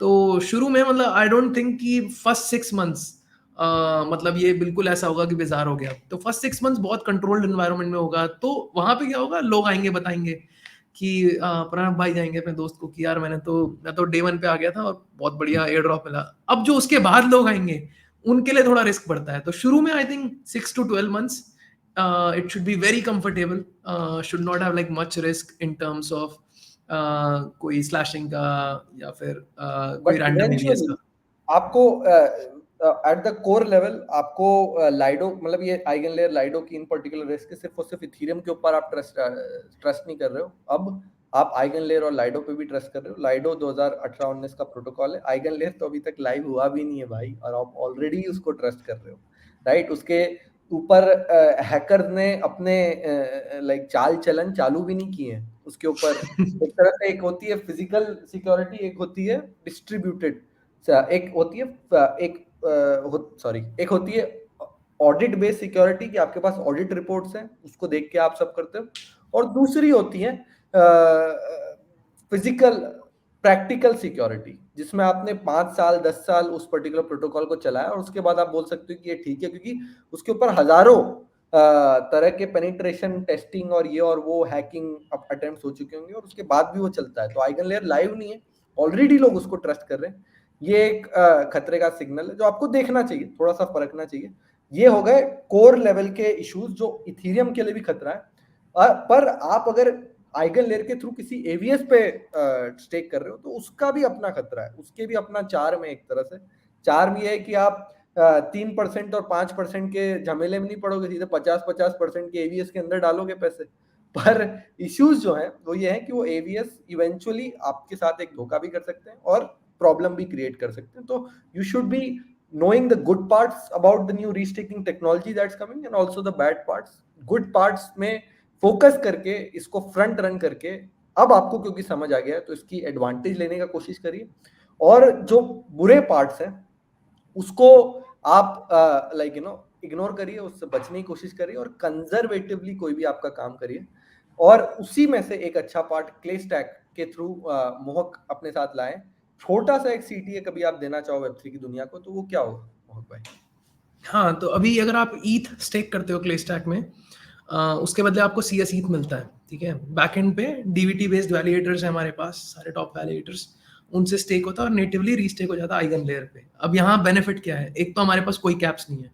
तो शुरू में मतलब आई डोंट थिंक कि फर्स्ट 6 मंथ्स मतलब ये बिल्कुल ऐसा होगा कि बेजार हो गया। तो फर्स्ट 6 मंथ्स बहुत कंट्रोल्ड एनवायरनमेंट में होगा। तो वहां पे क्या होगा, लोग आएंगे बताएंगे कि प्रणव भाई जाएंगे अपने दोस्त को कि यार मैं तो डे 1 पे आ गया था और बहुत बढ़िया एयर ड्रॉप मिला। अब जो उसके बाद लोग आएंगे उनके लिए थोड़ा रिस्क बढ़ता है। तो शुरू में I think 6 to 12 months it should be very comfortable, should not have like much risk in terms of कोई स्लैशिंग का या फिर कोई बट रैंडम एवीएस इवेंचुअली का। आपको एट द कोर लेवल आपको लाइडो मतलब ये आइगन लेयर लाइडो की इन पर्टिकुलर रिस्क सिर्फ और सिर्फ इथेरियम के ऊपर आप ट्रस्ट नहीं कर रहे हो, अब आप आइगन लेयर और लाइडो पे भी ट्रस्ट कर रहे हो। लाइडो 2018-19 का प्रोटोकॉल है, आइगन लेयर तो अभी तक लाइव हुआ भी नहीं है भाई, और आप ऑलरेडी उसको ट्रस्ट कर रहे हो, राइट। उसके ऊपर हैकर्स ने अपने लाइक चाल चलन चालू भी नहीं किए हैं उसके ऊपर। एक तरह से एक होती है फिजिकल सिक्योरिटी, एक होती है डिस्ट्रीब्यूटेड, एक होती है एक होती है ऑडिट बेस्ड सिक्योरिटी कि आपके पास ऑडिट रिपोर्ट्स हैं, उसको देख के आप सब करते हो, और दूसरी होती है फिजिकल प्रैक्टिकल सिक्योरिटी, जिसमें आपने 5 साल 10 साल उस पर्टिकुलर प्रोटोकॉल को चलाया और उसके बाद आप बोल सकते हो कि ये ठीक है, क्योंकि उसके ऊपर हजारों तरह के पेनिट्रेशन टेस्टिंग और ये और वो हैकिंग अटेम्प्ट्स हो चुके होंगे और उसके बाद भी वो चलता है। तो आइगन लेयर लाइव नहीं है, ऑलरेडी लोग उसको ट्रस्ट कर रहे हैं। ये एक खतरे का सिग्नल है जो आपको देखना चाहिए, थोड़ा सा परखना चाहिए। ये हो गए कोर लेवल के इश्यूज जो इथेरियम के लिए भी खतरा है। पर आप अगर आइगन लेयर के थ्रू किसी एवीएस पे स्टेक कर रहे हो तो उसका भी अपना खतरा है, उसके भी अपना चार्म है। एक तरह से चार्म ये है कि आप 3% और 5% के झमेले में नहीं पड़ोगे, सीधे 50-50% के एवीएस के अंदर डालोगे पैसे। पर इश्यूज जो है वो ये है कि वो एवीएस इवेंचुअली आपके साथ एक धोखा भी कर सकते हैं और प्रॉब्लम भी क्रिएट कर सकते हैं। तो you should B knowing the good parts about the new restaking technology that's coming and also the bad parts. good parts में फोकस करके इसको फ्रंट रन करके अब आपको क्योंकि समझ आ गया है तो इसकी एडवांटेज लेने का कोशिश करिए, और जो बुरे पार्ट्स हैं उसको आप लाइक इग्नोर करिए, उससे बचने की कोशिश करिए और कंजर्वेटिवली कोई भी आपका काम करिए। और उसी में से एक अच्छा पार्ट क्ले स्टैक के थ्रू मोहक अपने साथ लाएं। छोटा सा एक सीटीए कभी आप देना चाहो वेब3 की दुनिया को तो वो क्या होगा मोहक भाई? हाँ, तो अभी अगर आप ईथ स्टेक करते हो क्ले स्टैक में, उसके बदले आपको CS ईथ मिलता है, ठीक है। बैकएंड पे डीवीटी बेस्ड वैलिडेटर्स है हमारे पास, सारे टॉप वैलिडेटर्स, उनसे स्टेक होता है और नेटिवली रीस्टेक हो जाता है आइगन लेयर पे। अब यहाँ बेनिफिट क्या है, एक तो हमारे पास कोई कैप्स नहीं है,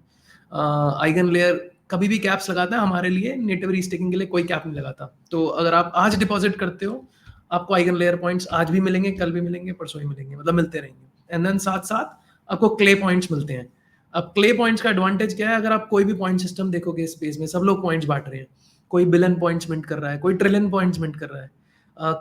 आइगन लेयर कभी भी कैप्स लगाता है, हमारे लिए नेटिव रीस्टेकिंग के लिए कोई कैप नहीं लगाता। तो अगर आप आज डिपॉजिट करते हो, आपको आइगन लेयर पॉइंट्स आज भी मिलेंगे, कल भी मिलेंगे, परसों ही मिलेंगे, मतलब मिलते रहेंगे। एंड देन साथ साथ आपको क्ले पॉइंट्स मिलते हैं। अब क्ले पॉइंट्स का एडवांटेज क्या है, अगर आप कोई भी पॉइंट सिस्टम देखोगे स्पेस में, सब लोग पॉइंट्स बांट रहे हैं, कोई बिलियन पॉइंट्स मिंट कर रहा है, कोई ट्रिलियन पॉइंट्स मिंट कर रहा है,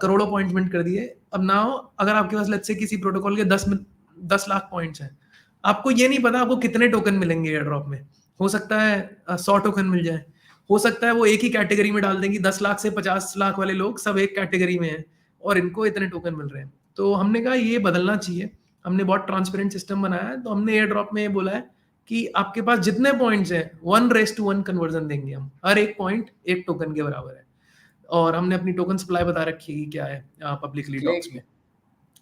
करोड़ों पॉइंट्स मिंट कर दिए। अब नाउ अगर आपके पास लेट्स से किसी प्रोटोकॉल के 10 लाख पॉइंट्स हैं, आपको ये नहीं पता आपको कितने टोकन मिलेंगे एयर ड्रॉप में। हो सकता है 100 टोकन मिल जाए, हो सकता है वो एक ही कैटेगरी में डाल देंगे, 10 लाख से 50 लाख वाले लोग सब एक कैटेगरी में हैं और इनको इतने टोकन मिल रहे हैं। तो हमने कहा ये बदलना चाहिए, हमने बहुत ट्रांसपेरेंट सिस्टम बनाया है। तो हमने एयर ड्रॉप में ये बोला है कि आपके पास जितने पॉइंट्स हैं 1:1 कन्वर्जन देंगे हम, हर एक पॉइंट एक टोकन के बराबर है। और हमने अपनी टोकन सप्लाई बता रखी है कि क्या है पब्लिकली डॉक्स में,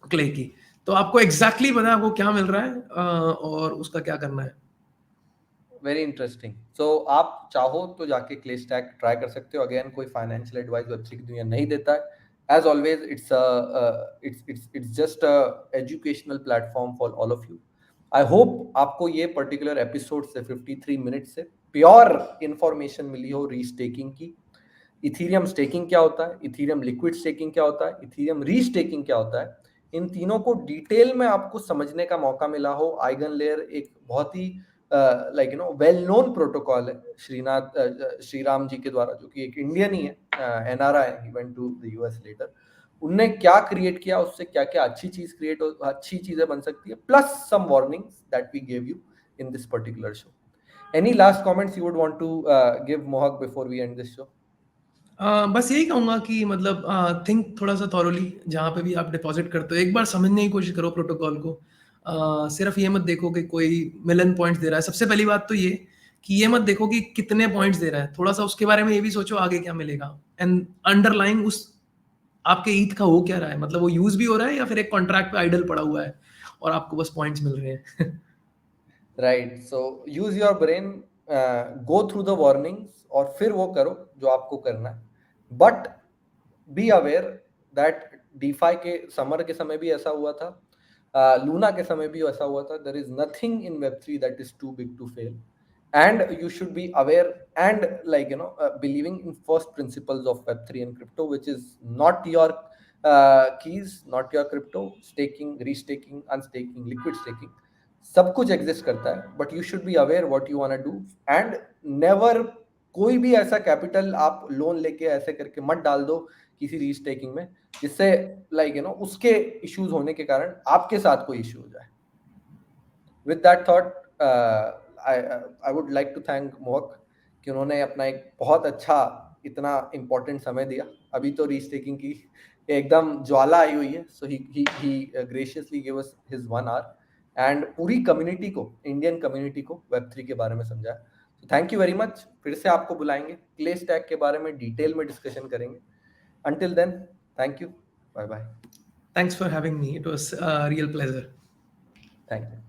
क्ले की। तो आपको एग्जैक्टली पता है आपको क्या मिल रहा है और उसका क्या करना है। Very interesting. सो आप चाहो तो जाके क्ले स्टैक ट्राई कर सकते हो। अगेन कोई फाइनेंशियल एडवाइस वेब3 की दुनिया नहीं देता है। As always it's just a educational platform for all of you. I hope आपको ये पर्टिकुलर एपिसोड से 53 मिनट से प्योर इंफॉर्मेशन मिली हो रीस्टेकिंग की। इथीरियम स्टेकिंग क्या होता है, इथीरियम लिक्विड स्टेकिंग क्या होता है, इथीरियम रीस्टेकिंग क्या होता है, इन तीनों को डिटेल में आपको समझने का मौका मिला हो। आइगन लेयर एक बहुत ही वेल नोन प्रोटोकॉल है श्रीराम जी के द्वारा, जो कि एक इंडियन ही है, NRI, he went to the US later. उनने क्या क्रिएट किया, उससे क्या क्या अच्छी चीजें बन सकती है, plus some warnings that we give you in this particular show. Any last comments you would want to give Mohak before we end this show? बस यही कहूंगा कि मतलब थिंक थोड़ा सा थॉरोली, जहाँ पे भी आप डिपॉजिट करते हो एक बार समझने की कोशिश करो प्रोटोकॉल को। सिर्फ ये मत देखो कि कोई मिलियन पॉइंट्स दे रहा है, सबसे पहली बात तो ये कि ये मत देखो कि कितने पॉइंट्स दे रहा है, थोड़ा सा उसके बारे में ये भी सोचो आगे क्या मिलेगा, एंड अंडरलाइंग उस आपके ईथ का हो क्या रहा है, मतलब वो यूज भी हो रहा है या फिर एक कॉन्ट्रैक्ट पे आइडल पड़ा हुआ है और आपको बस पॉइंट्स मिल रहे हैं। Right, so use your brain, go through the warnings और फिर वो करो जो आपको करना है। But B aware that DeFi के समर के समय भी ऐसा हुआ था, लूना के समय भी ऐसा हुआ था। देयर इज नथिंग इन वेब3 that is too big to fail, and you should be aware and believing in first principles of web3 and crypto, which is not your keys, not your crypto, staking, restaking, unstaking, liquid staking. सब कुछ exist करता है, but you should be aware what you want to do and never कोई भी ऐसा capital आप loan लेके ऐसे करके मत डाल दो किसी रीस्टेकिंग में जिससे लाइक यू नो उसके इश्यूज होने के कारण आपके साथ कोई इश्यू हो जाए. With that thought I would like to thank Mohak कि उन्होंने अपना एक बहुत अच्छा इतना इम्पोर्टेंट समय दिया. अभी तो रीस्टेकिंग की एकदम ज्वाला आई हुई है, so he graciously give us his 1 hour and पूरी कम्युनिटी को, इंडियन कम्युनिटी को Web3 के बारे में समझाया. तो थैंक यू वेरी मच. फिर से आपको बुलाएंगे, क्ले स्टैक के बारे में डिटेल में डिस्कशन करेंगे. Until then, thank you. Bye bye. Thanks for having me. It was a real pleasure. Thank you.